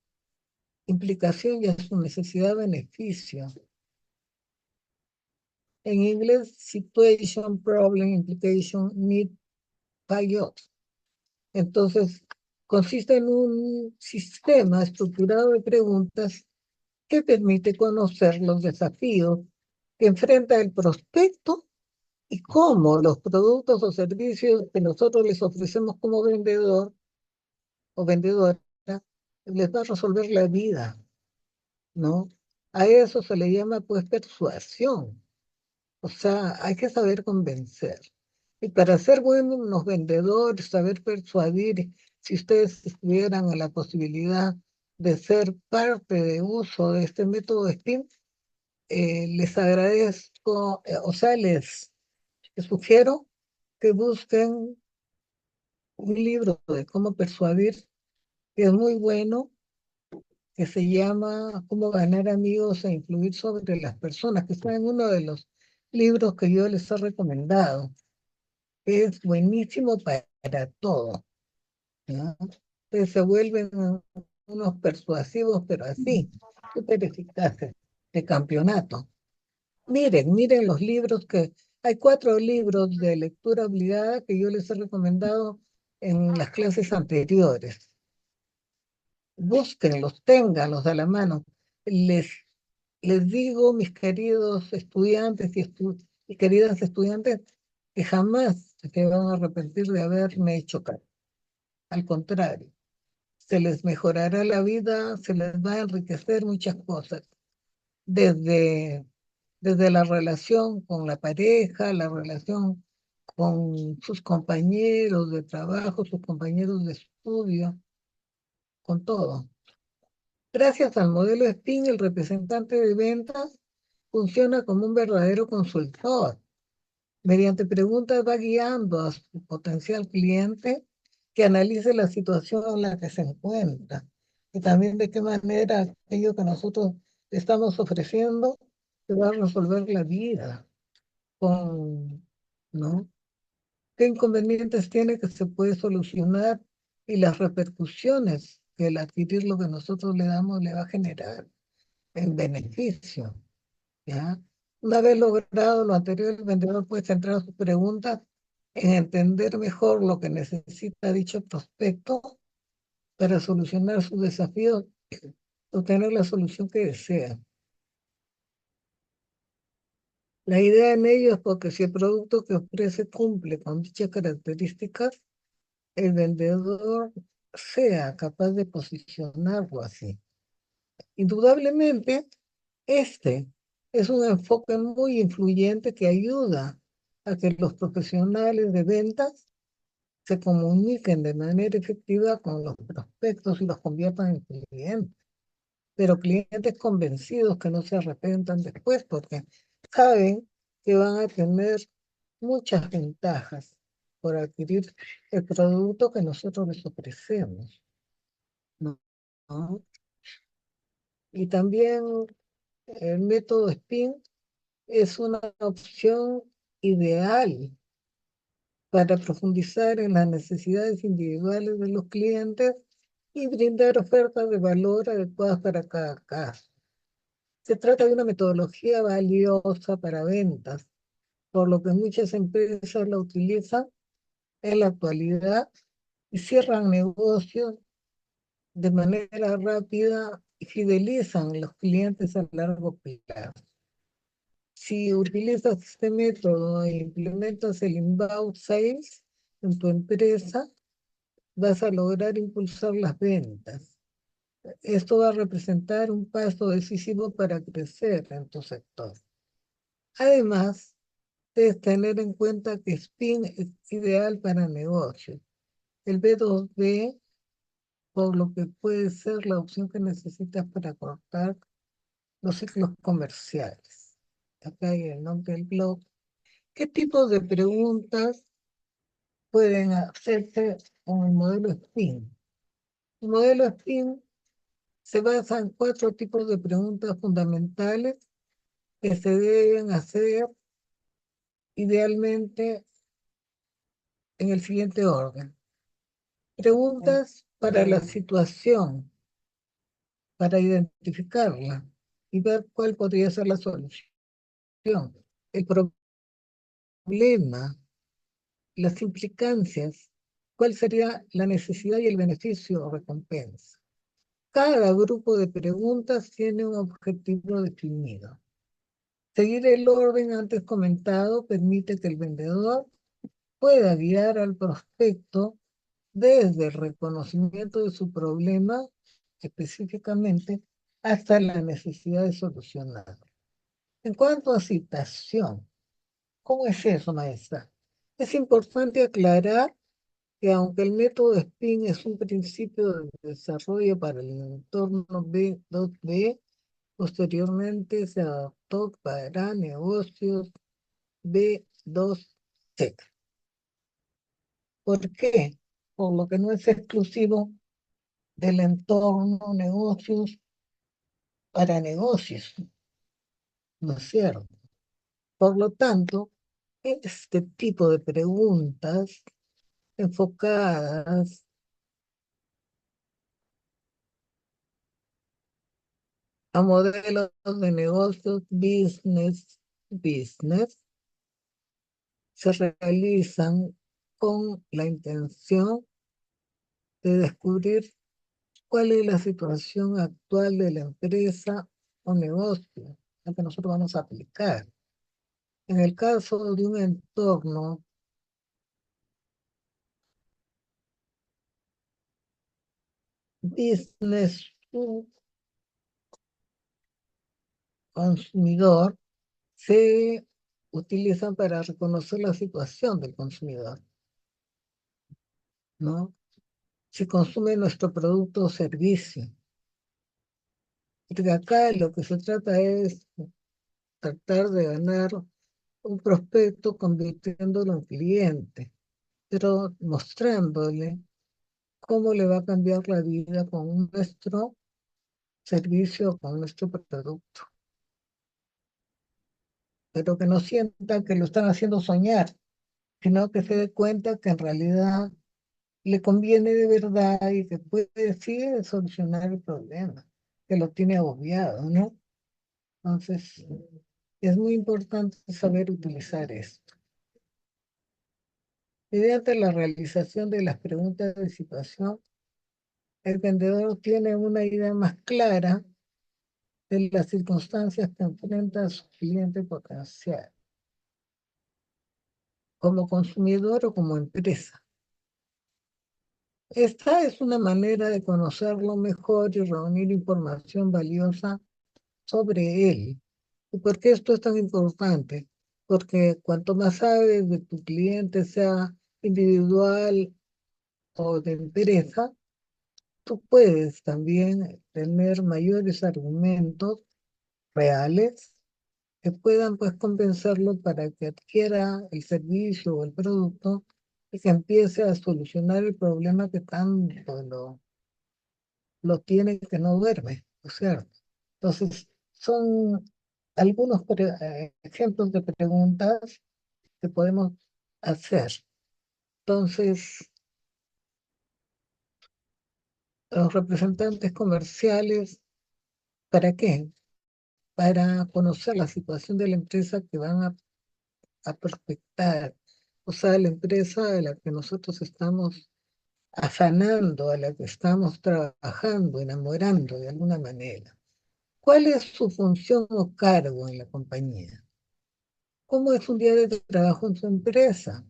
implicación y a su necesidad-beneficio. En inglés, Situation, Problem, Implication, Need, Payot. Entonces, consiste en un sistema estructurado de preguntas que permite conocer los desafíos que enfrenta el prospecto y cómo los productos o servicios que nosotros les ofrecemos como vendedor o vendedora les va a resolver la vida, ¿no? A eso se le llama pues persuasión. O sea, hay que saber convencer. Y para ser buenos vendedores, saber persuadir, si ustedes tuvieran la posibilidad de ser parte de uso de este método SPIN, les agradezco, o sea, les sugiero que busquen un libro de cómo persuadir, que es muy bueno, que se llama Cómo ganar amigos e influir sobre las personas, que está en uno de los libros que yo les he recomendado. Es buenísimo para todo, ¿no? Entonces se vuelven unos persuasivos, pero así, súper eficaces, de campeonato. Miren los libros que... Hay 4 libros de lectura obligada que yo les he recomendado en las clases anteriores. Búsquenlos, ténganlos a la mano. Les, les digo, mis queridos estudiantes y queridas estudiantes, que jamás se van a arrepentir de haberme hecho caso. Al contrario, se les mejorará la vida, se les va a enriquecer muchas cosas, desde, desde la relación con la pareja, la relación con sus compañeros de trabajo, sus compañeros de estudio, con todo. Gracias al modelo SPIN, el representante de ventas funciona como un verdadero consultor. Mediante preguntas va guiando a su potencial cliente que analice la situación en la que se encuentra y también de qué manera aquello que nosotros le estamos ofreciendo se va a resolver la vida, con, ¿no? ¿Qué inconvenientes tiene que se puede solucionar y las repercusiones que el adquirir lo que nosotros le damos le va a generar en beneficio? ¿Ya? Una vez logrado lo anterior, el vendedor puede centrar sus preguntas en entender mejor lo que necesita dicho prospecto para solucionar sus desafíos, obtener la solución que desea. La idea en ello es porque si el producto que ofrece cumple con dichas características, el vendedor sea capaz de posicionarlo así. Indudablemente, este es un enfoque muy influyente que ayuda a que los profesionales de ventas se comuniquen de manera efectiva con los prospectos y los conviertan en clientes, pero clientes convencidos que no se arrepentan después porque saben que van a tener muchas ventajas por adquirir el producto que nosotros les ofrecemos, ¿no? Y también el método SPIN es una opción ideal para profundizar en las necesidades individuales de los clientes y brindar ofertas de valor adecuadas para cada caso. Se trata de una metodología valiosa para ventas, por lo que muchas empresas la utilizan en la actualidad y cierran negocios de manera rápida y fidelizan los clientes a largo plazo. Si utilizas este método e implementas el inbound sales en tu empresa, vas a lograr impulsar las ventas. Esto va a representar un paso decisivo para crecer en tu sector. Además, debes tener en cuenta que SPIN es ideal para negocios. El B2B, por lo que puede ser la opción que necesitas para cortar los ciclos comerciales. Acá hay el nombre del blog. ¿Qué tipo de preguntas pueden hacerse con el modelo SPIN? El modelo SPIN se basa en 4 tipos de preguntas fundamentales que se deben hacer idealmente en el siguiente orden. Preguntas para la situación, para identificarla y ver cuál podría ser la solución. el problema, las implicancias, cuál sería la necesidad y el beneficio o recompensa. Cada grupo de preguntas tiene un objetivo definido. Seguir el orden antes comentado permite que el vendedor pueda guiar al prospecto desde el reconocimiento de su problema específicamente hasta la necesidad de solucionarlo. En cuanto a citación, ¿cómo es eso, maestra? Es importante aclarar que aunque el método SPIN es un principio de desarrollo para el entorno B2B, posteriormente se adoptó para negocios B2C. ¿Por qué? Por lo que no es exclusivo del entorno negocios para negocios, ¿no es cierto? Por lo tanto, este tipo de preguntas enfocadas a modelos de negocios business se realizan con la intención de descubrir cuál es la situación actual de la empresa o negocio la que nosotros vamos a aplicar. En el caso de un entorno business to consumidor, se utilizan para reconocer la situación del consumidor, ¿no? Si consume nuestro producto o servicio. Porque acá lo que se trata es tratar de ganar un prospecto convirtiéndolo en cliente, pero mostrándole cómo le va a cambiar la vida con nuestro servicio, con nuestro producto. Pero que no sientan que lo están haciendo soñar, sino que se dé cuenta que en realidad le conviene de verdad y que puede sí solucionar el problema, que lo tiene agobiado, ¿no? Entonces, es muy importante saber utilizar esto. Mediante la realización de las preguntas de situación, el vendedor tiene una idea más clara de las circunstancias que enfrenta a su cliente potencial, como consumidor o como empresa. Esta es una manera de conocerlo mejor y reunir información valiosa sobre él. ¿Y por qué esto es tan importante? Porque cuanto más sabes de tu cliente, sea individual o de empresa, tú puedes también tener mayores argumentos reales que puedan pues convencerlo para que adquiera el servicio o el producto y que empiece a solucionar el problema que tanto lo tiene que no duerme, ¿no es cierto? Entonces, son algunos ejemplos de preguntas que podemos hacer. Entonces, los representantes comerciales, ¿para qué? Para conocer la situación de la empresa que van a prospectar, o sea, la empresa a la que nosotros estamos afanando, a la que estamos trabajando, enamorando de alguna manera. ¿Cuál es su función o cargo en la compañía? ¿Cómo es un día de trabajo en su empresa?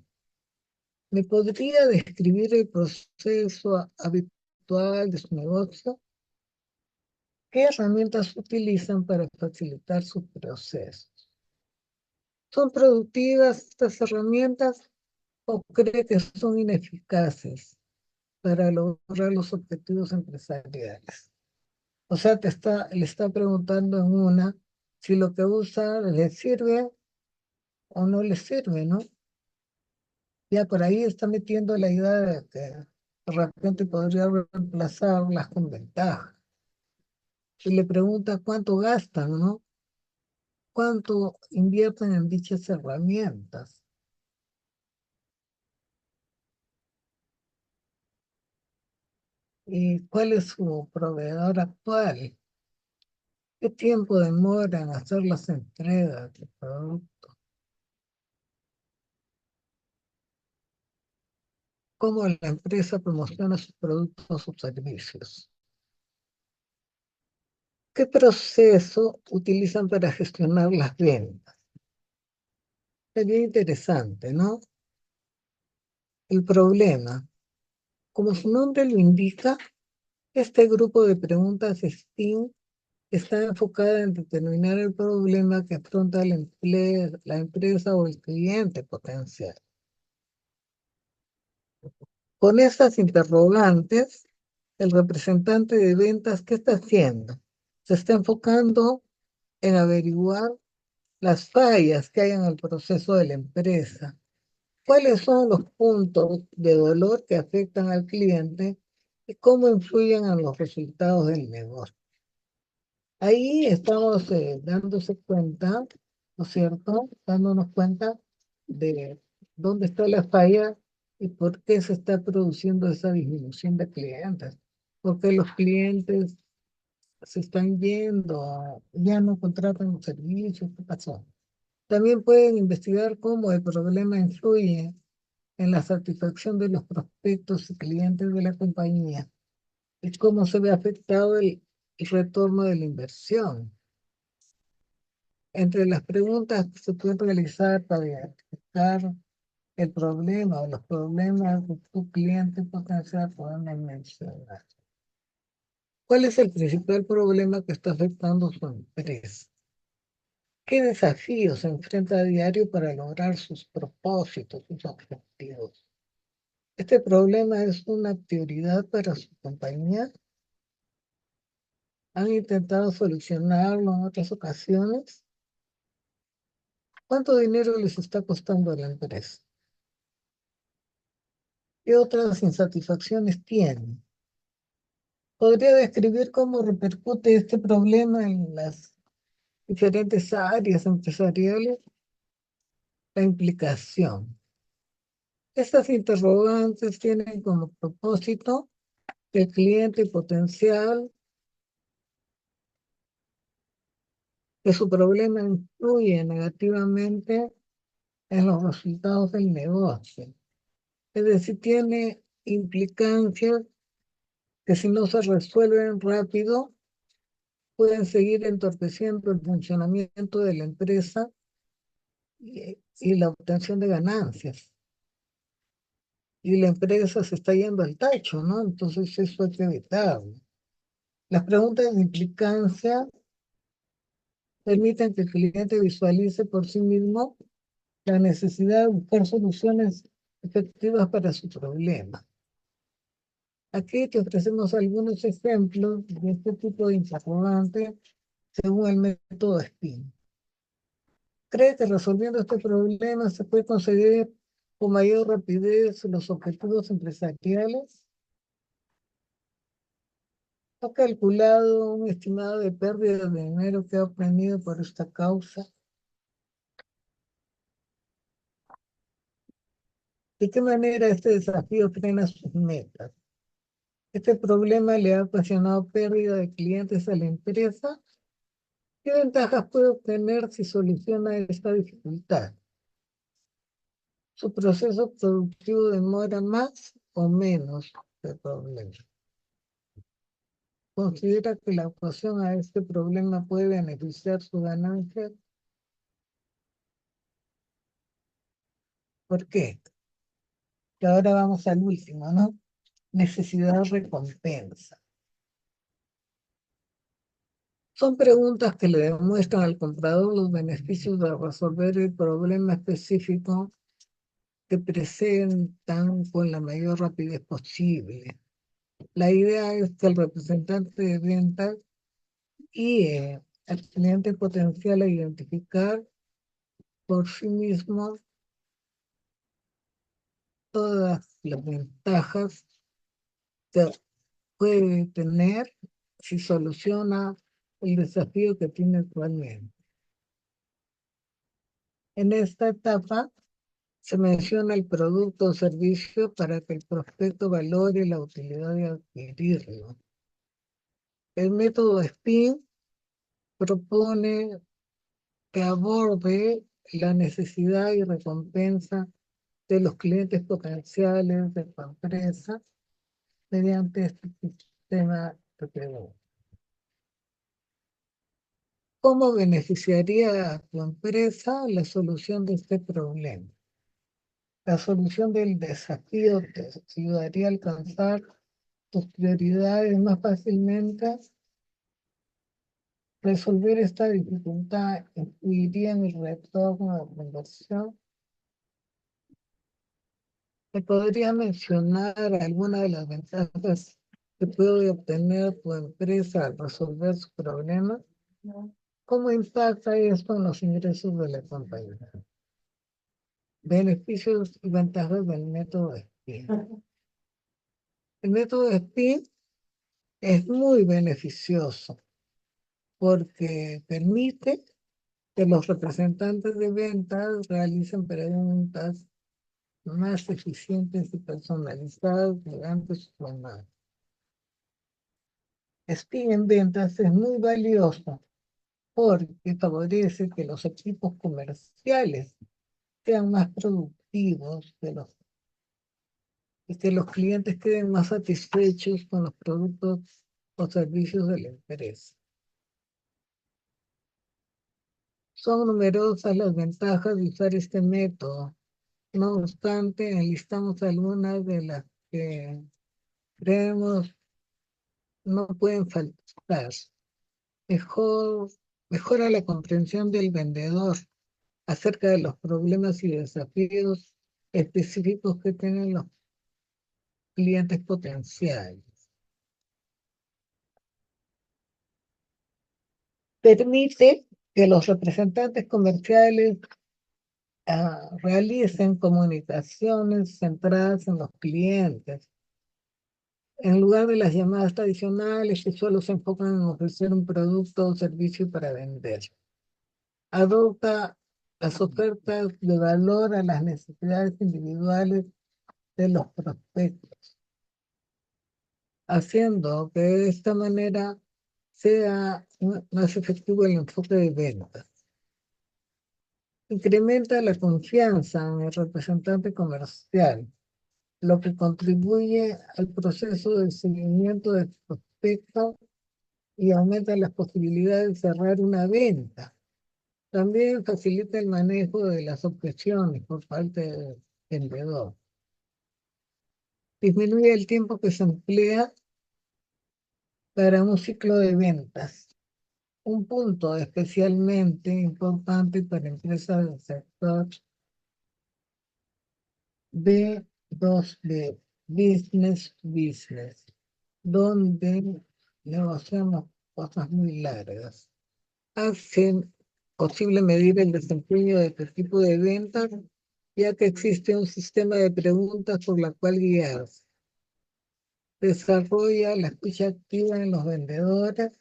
¿Me podría describir el proceso habitual de su negocio? ¿Qué herramientas utilizan para facilitar sus procesos? ¿Son productivas estas herramientas o cree que son ineficaces para lograr los objetivos empresariales? O sea, le está preguntando en una si lo que usa le sirve o no le sirve, ¿no? Ya por ahí está metiendo la idea de que de repente podría reemplazarlas con ventaja. Y le pregunta cuánto gastan, ¿no? ¿Cuánto invierten en dichas herramientas? ¿Y cuál es su proveedor actual? ¿Qué tiempo demora en hacer las entregas del producto? cómo la empresa promociona sus productos o servicios. ¿Qué proceso utilizan para gestionar las ventas? Sería interesante, ¿no? El problema. Como su nombre lo indica, este grupo de preguntas STEAM está enfocada en determinar el problema que afronta la empresa o el cliente potencial. Con estas interrogantes, el representante de ventas, ¿qué está haciendo? Se está enfocando en averiguar las fallas que hay en el proceso de la empresa. ¿Cuáles son los puntos de dolor que afectan al cliente y cómo influyen en los resultados del negocio? Ahí estamos dándose cuenta, ¿no es cierto? Dándonos cuenta de dónde está la falla y por qué se está produciendo esa disminución de clientes. Porque los clientes se están yendo, ya no contratan los servicios, ¿qué pasó? También pueden investigar cómo el problema influye en la satisfacción de los prospectos y clientes de la compañía y cómo se ve afectado el retorno de la inversión. Entre las preguntas que se pueden realizar para identificar el problema o los problemas de tu cliente potencial podemos mencionar. ¿Cuál es el principal problema que está afectando su empresa? ¿Qué desafíos se enfrenta a diario para lograr sus propósitos, sus objetivos? ¿Este problema es una prioridad para su compañía? ¿Han intentado solucionarlo en otras ocasiones? ¿Cuánto dinero les está costando a la empresa? ¿Qué otras insatisfacciones tienen? ¿Podría describir cómo repercute este problema en las diferentes áreas empresariales? La implicación. Estas interrogantes tienen como propósito que el cliente potencial, que su problema influye negativamente en los resultados del negocio. Es decir, tiene implicancias que si no se resuelven rápido, pueden seguir entorpeciendo el funcionamiento de la empresa y la obtención de ganancias. Y la empresa se está yendo al tacho, ¿no? Entonces eso hay que evitarlo. Las preguntas de implicancia permiten que el cliente visualice por sí mismo la necesidad de buscar soluciones efectivas para su problema. Aquí te ofrecemos algunos ejemplos de este tipo de interrogante según el método SPIN. ¿Cree que resolviendo este problema se puede conseguir con mayor rapidez los objetivos empresariales? ¿Ha calculado un estimado de pérdida de dinero que ha obtenido por esta causa? ¿De qué manera este desafío frena sus metas? ¿Este problema le ha ocasionado pérdida de clientes a la empresa? ¿Qué ventajas puede obtener si soluciona esta dificultad? ¿Su proceso productivo demora más o menos que el problema? ¿Considera que la ecuación a este problema puede beneficiar su ganancia? ¿Por qué? Y ahora vamos al último, ¿no? Necesidad recompensa. Son preguntas que le demuestran al comprador los beneficios de resolver el problema específico que presentan con la mayor rapidez posible. La idea es que el representante de ventas y el cliente potencial a identificar por sí mismo todas las ventajas que puede tener si soluciona el desafío que tiene actualmente. En esta etapa se menciona el producto o servicio para que el prospecto valore la utilidad de adquirirlo. El método SPIN propone que aborde la necesidad y recompensa de los clientes potenciales de tu empresa mediante este sistema de preguntas. ¿Cómo beneficiaría a tu empresa la solución de este problema? La solución del desafío te ayudaría a alcanzar tus prioridades más fácilmente. Resolver esta dificultad influiría en el retorno de la inversión. ¿Me podría mencionar alguna de las ventajas que puede obtener tu empresa al resolver su problema? ¿Cómo impacta esto en los ingresos de la compañía? Beneficios y ventajas del método SPIN. El método SPIN es muy beneficioso porque permite que los representantes de ventas realicen preguntas más eficientes y personalizadas durante su jornada. SPIN en ventas es muy valioso porque favorece que los equipos comerciales sean más productivos y que los clientes queden más satisfechos con los productos o servicios de la empresa. Son numerosas las ventajas de usar este método. No obstante, enlistamos algunas de las que creemos no pueden faltar. Mejor, mejora la comprensión del vendedor acerca de los problemas y desafíos específicos que tienen los clientes potenciales. Permite que los representantes comerciales realicen comunicaciones centradas en los clientes, en lugar de las llamadas tradicionales que solo se enfocan en ofrecer un producto o servicio para vender. Adopta las ofertas de valor a las necesidades individuales de los prospectos, haciendo que de esta manera sea más efectivo el enfoque de ventas. Incrementa la confianza en el representante comercial, lo que contribuye al proceso de seguimiento del prospecto y aumenta las posibilidades de cerrar una venta. También facilita el manejo de las objeciones por parte del vendedor. Disminuye el tiempo que se emplea para un ciclo de ventas. Un punto especialmente importante para empresas del sector B2B, Business to Business, donde negociamos cosas muy largas. Hace posible medir el desempeño de este tipo de ventas, ya que existe un sistema de preguntas por la cual guiarse. Desarrolla la escucha activa en los vendedores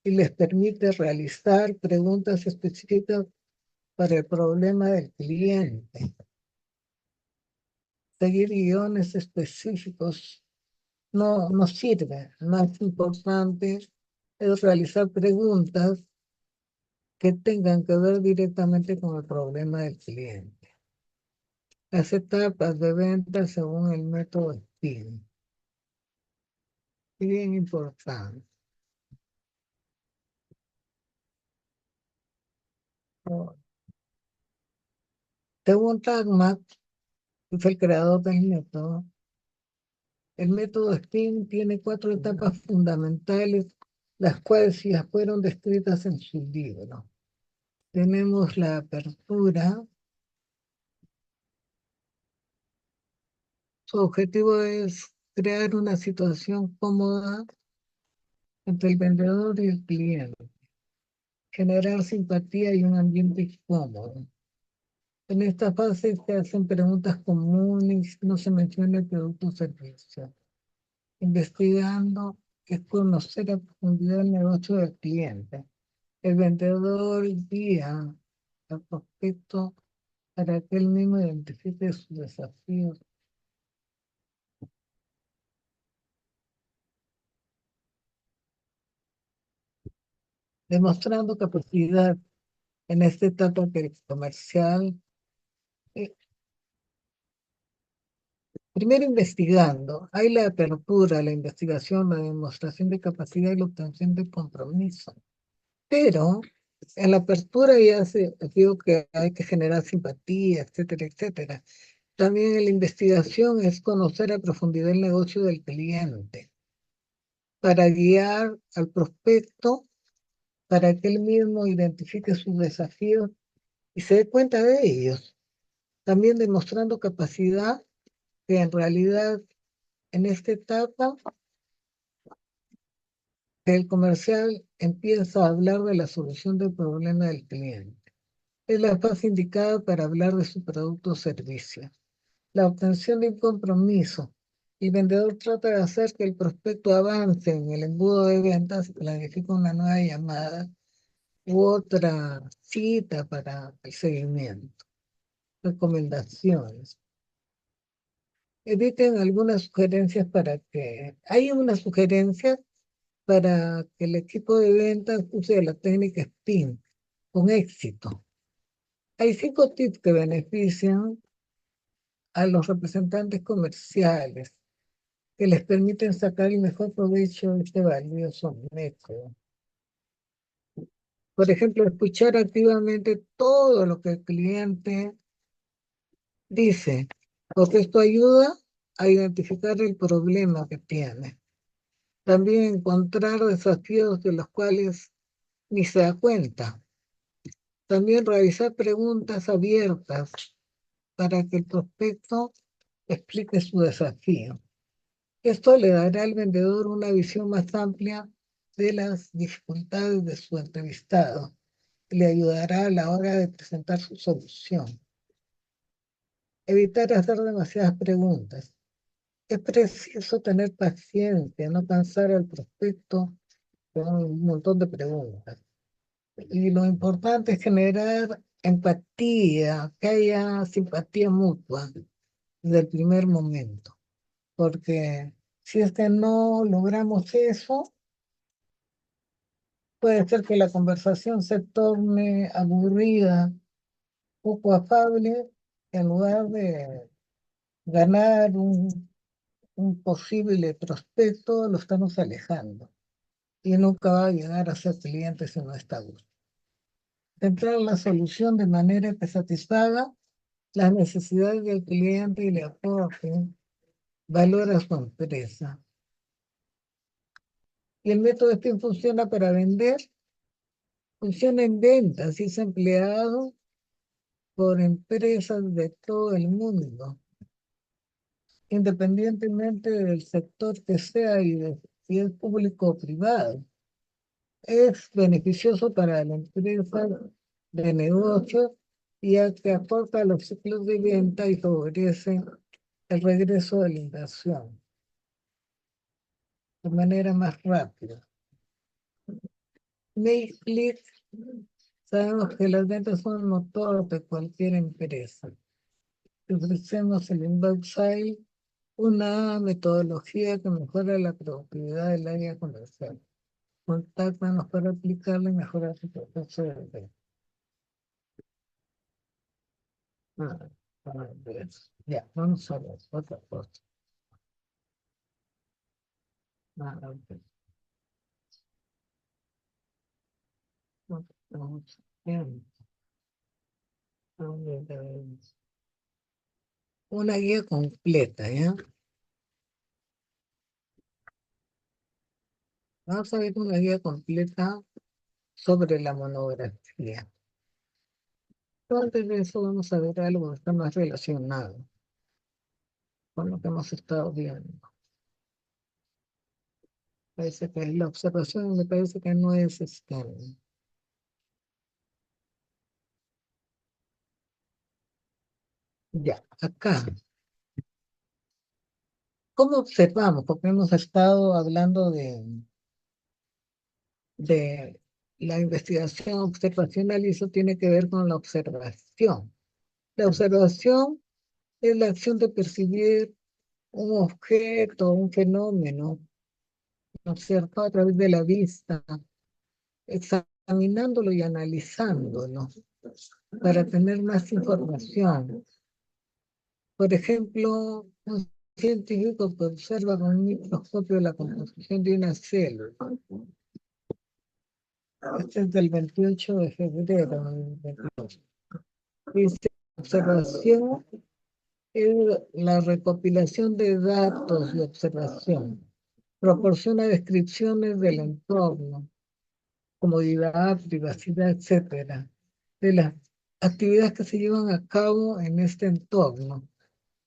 y les permite realizar preguntas específicas para el problema del cliente. Seguir guiones específicos no sirve. Más importante es realizar preguntas que tengan que ver directamente con el problema del cliente. Las etapas de venta según el método SPIN. Bien importante. Según Tagmac, que fue el creador del método, el método SPIN tiene 4 etapas fundamentales, las cuales ya fueron descritas en su libro. Tenemos la apertura. Su objetivo es crear una situación cómoda entre el vendedor y el cliente, generar simpatía y un ambiente cómodo. En esta fase se hacen preguntas comunes, no se menciona el producto o servicio. Investigando es conocer a profundidad el negocio del cliente. El vendedor guía al prospecto para que él mismo identifique sus desafíos. Demostrando capacidad en esta etapa comercial, Primero investigando, hay la apertura, la investigación, la demostración de capacidad y la obtención de compromiso. Pero en la apertura ya se digo que hay que generar simpatía, etcétera, etcétera. También en la investigación es conocer a profundidad el negocio del cliente para guiar al prospecto para que él mismo identifique sus desafíos y se dé cuenta de ellos. También demostrando capacidad que en realidad en esta etapa el comercial empieza a hablar de la solución del problema del cliente. Es la fase indicada para hablar de su producto o servicio. La obtención de un compromiso. El vendedor trata de hacer que el prospecto avance en el embudo de ventas y planifica una nueva llamada u otra cita para el seguimiento. Recomendaciones. Eviten algunas sugerencias para que... Hay unas sugerencias para que el equipo de ventas use la técnica SPIN con éxito. Hay 5 tips que benefician a los representantes comerciales que les permiten sacar el mejor provecho de este valioso método. Por ejemplo, escuchar activamente todo lo que el cliente dice, porque esto ayuda a identificar el problema que tiene. También encontrar desafíos de los cuales ni se da cuenta. También realizar preguntas abiertas para que el prospecto explique su desafío. Esto le dará al vendedor una visión más amplia de las dificultades de su entrevistado y le ayudará a la hora de presentar su solución. Evitar hacer demasiadas preguntas. Es preciso tener paciencia, no cansar al prospecto con un montón de preguntas. Y lo importante es generar empatía, que haya simpatía mutua desde el primer momento. Porque si es que no logramos eso, puede ser que la conversación se torne aburrida, poco afable, en lugar de ganar un posible prospecto, lo estamos alejando. Y nunca va a llegar a ser cliente si no está a gusto. Centrar la solución de manera que satisfaga las necesidades del cliente y le aporte valor a su empresa. Y el método este funciona para vender, funciona en ventas y es empleado por empresas de todo el mundo, independientemente del sector que sea y de si es público o privado. Es beneficioso para la empresa de negocios ya que acorta los ciclos de venta y favorece el regreso de la inversión de manera más rápida. Netflix, sabemos que las ventas son el motor de cualquier empresa. Ofrecemos el Inbound Sale, una metodología que mejora la productividad del área comercial. Contáctanos para aplicarla y mejorar su proceso de venta. Ya, vamos a ver otra cosa. Ok. Vamos bien. Una guía completa, ¿ya? Vamos a ver una guía completa sobre la monografía. Antes de eso vamos a ver algo que está más relacionado con lo que hemos estado viendo. Parece que la observación me parece que no es ya, acá. ¿Cómo observamos? Porque hemos estado hablando de la investigación observacional y eso tiene que ver con la observación. La observación es la acción de percibir un objeto, un fenómeno, ¿no es cierto?, a través de la vista, examinándolo y analizándolo para tener más información. Por ejemplo, un científico que observa con un microscopio la composición de una célula. Este es del 28 de febrero del 28. Dice, observación es la recopilación de datos de observación. Proporciona descripciones del entorno, comodidad, privacidad, etcétera, de las actividades que se llevan a cabo en este entorno,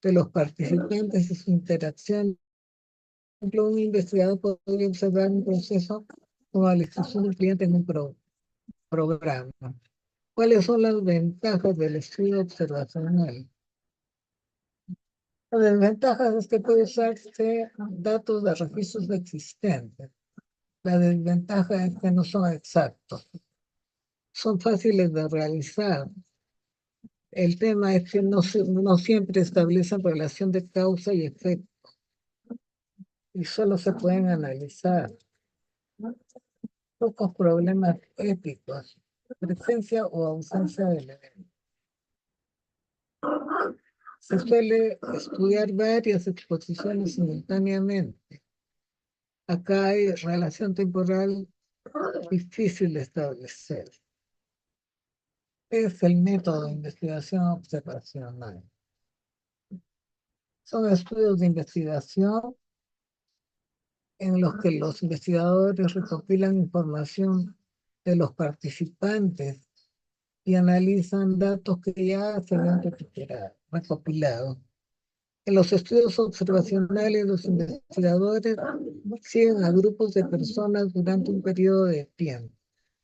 de los participantes y su interacción. Por ejemplo, un investigador podría observar un proceso como la instrucción del cliente en un programa. ¿Cuáles son las ventajas del estudio observacional? Las desventajas es que puede usarse datos de registros existentes. La desventaja es que no son exactos. Son fáciles de realizar. El tema es que no siempre establecen relación de causa y efecto y solo se pueden analizar. Pocos problemas éticos, presencia o ausencia del evento. Se suele estudiar varias exposiciones simultáneamente. Acá hay relación temporal difícil de establecer. Es el método de investigación observacional. Son estudios de investigación en los que los investigadores recopilan información de los participantes y analizan datos que ya se habían recopilado. En los estudios observacionales, los investigadores siguen a grupos de personas durante un periodo de tiempo.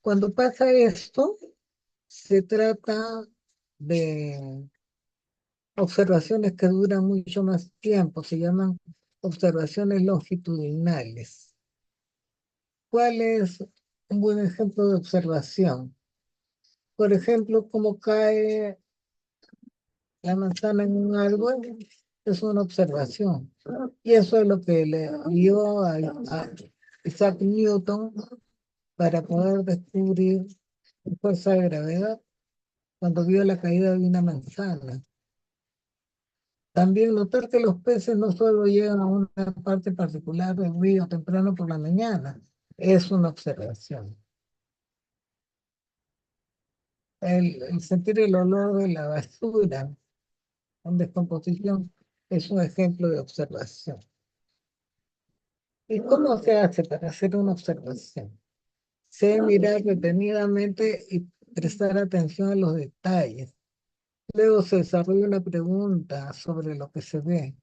Cuando pasa esto, se trata de observaciones que duran mucho más tiempo, se llaman observaciones longitudinales. ¿Cuál es un buen ejemplo de observación? Por ejemplo, cómo cae la manzana en un árbol, es una observación. Y eso es lo que le dio a Isaac Newton para poder descubrir la fuerza de gravedad cuando vio la caída de una manzana. También notar que los peces no solo llegan a una parte particular del río temprano por la mañana, es una observación. El sentir el olor de la basura en descomposición es un ejemplo de observación. ¿Y cómo se hace para hacer una observación? Se debe mirar detenidamente y prestar atención a los detalles. Luego se desarrolla una pregunta sobre lo que se ve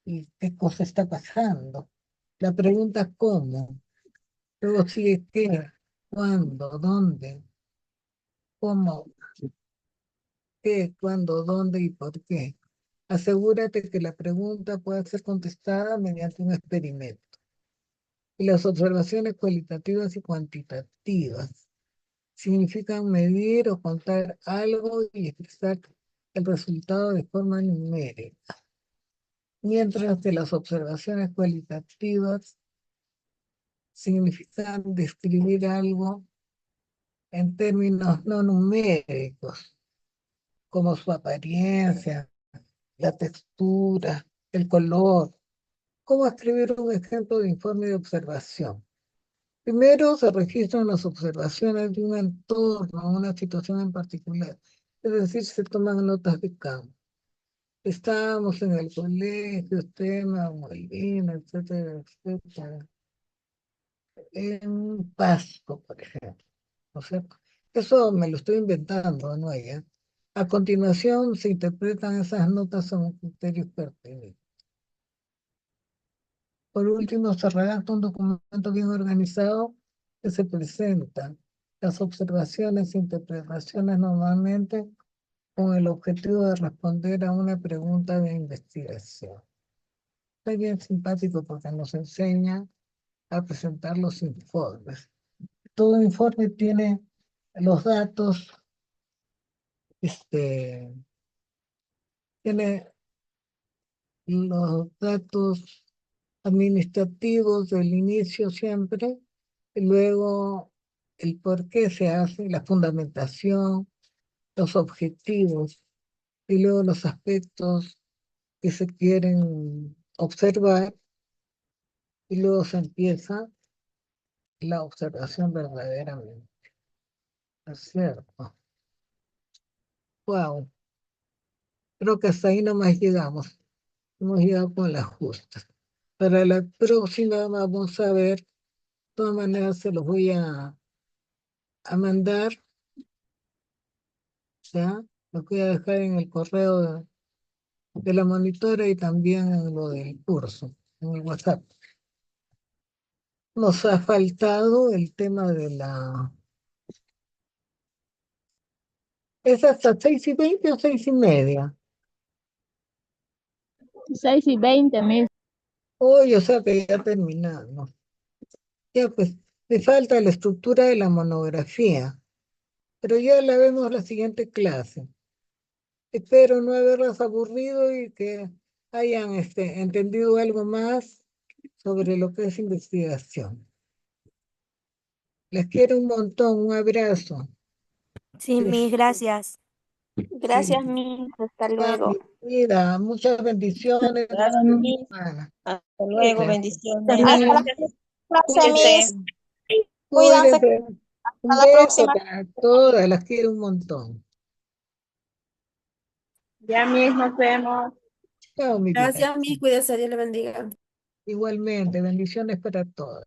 y qué cosa está pasando. La pregunta ¿cómo? Luego sigue qué, cuándo, dónde, cómo, qué, cuándo, dónde y por qué. Asegúrate que la pregunta pueda ser contestada mediante un experimento. Y las observaciones cualitativas y cuantitativas significan medir o contar algo y expresar el resultado de forma numérica. Mientras que las observaciones cualitativas significan describir algo en términos no numéricos, como su apariencia, la textura, el color. ¿Cómo escribir un ejemplo de informe de observación? Primero se registran las observaciones de un entorno, una situación en particular. Es decir, se toman notas de campo. Estábamos en el colegio, tema, Molina, etcétera, etcétera. En Pasco, por ejemplo. ¿No es cierto? Eso me lo estoy inventando, ¿no? Ella. A continuación se interpretan esas notas según criterios pertinentes. Por último, se redacta un documento bien organizado que se presenta las observaciones e interpretaciones normalmente con el objetivo de responder a una pregunta de investigación. Es bien simpático porque nos enseña a presentar los informes. Todo informe tiene los datos, tiene los datos administrativos del inicio siempre, y luego el por qué se hace, la fundamentación, los objetivos, y luego los aspectos que se quieren observar y luego se empieza la observación verdaderamente. ¿Es cierto? Wow, creo que hasta ahí nomás llegamos. Hemos llegado con las justas. Para la próxima vamos a ver, de todas maneras se los voy a mandar, ¿ya? Los voy a dejar en el correo de la monitora y también en lo del curso, en el WhatsApp. Nos ha faltado el tema de la... ¿Es hasta 6:20 o 6:30?
6:20, Miss.
Hoy, o sea que ya terminamos. Ya pues, me falta la estructura de la monografía, pero ya la vemos la siguiente clase. Espero no haberlas aburrido y que hayan entendido algo más sobre lo que es investigación. Les quiero un montón, un abrazo.
Sí,
Les-
mis gracias.
Gracias,
sí,
Miss. Hasta
ya,
luego.
mi vida, muchas bendiciones.
Gracias, Miss.
Semana.
Hasta luego,
Cuídense.
bendiciones.
Hasta la próxima,
Cuídense.
Miss. Cuídense.
Cuídense. Un
Hasta la
beso
próxima.
para todas, las quiero un montón.
Ya, Miss, nos vemos.
Chao, mi vida.
Gracias, Miss. Cuídese, Dios le bendiga.
Igualmente, bendiciones para todas.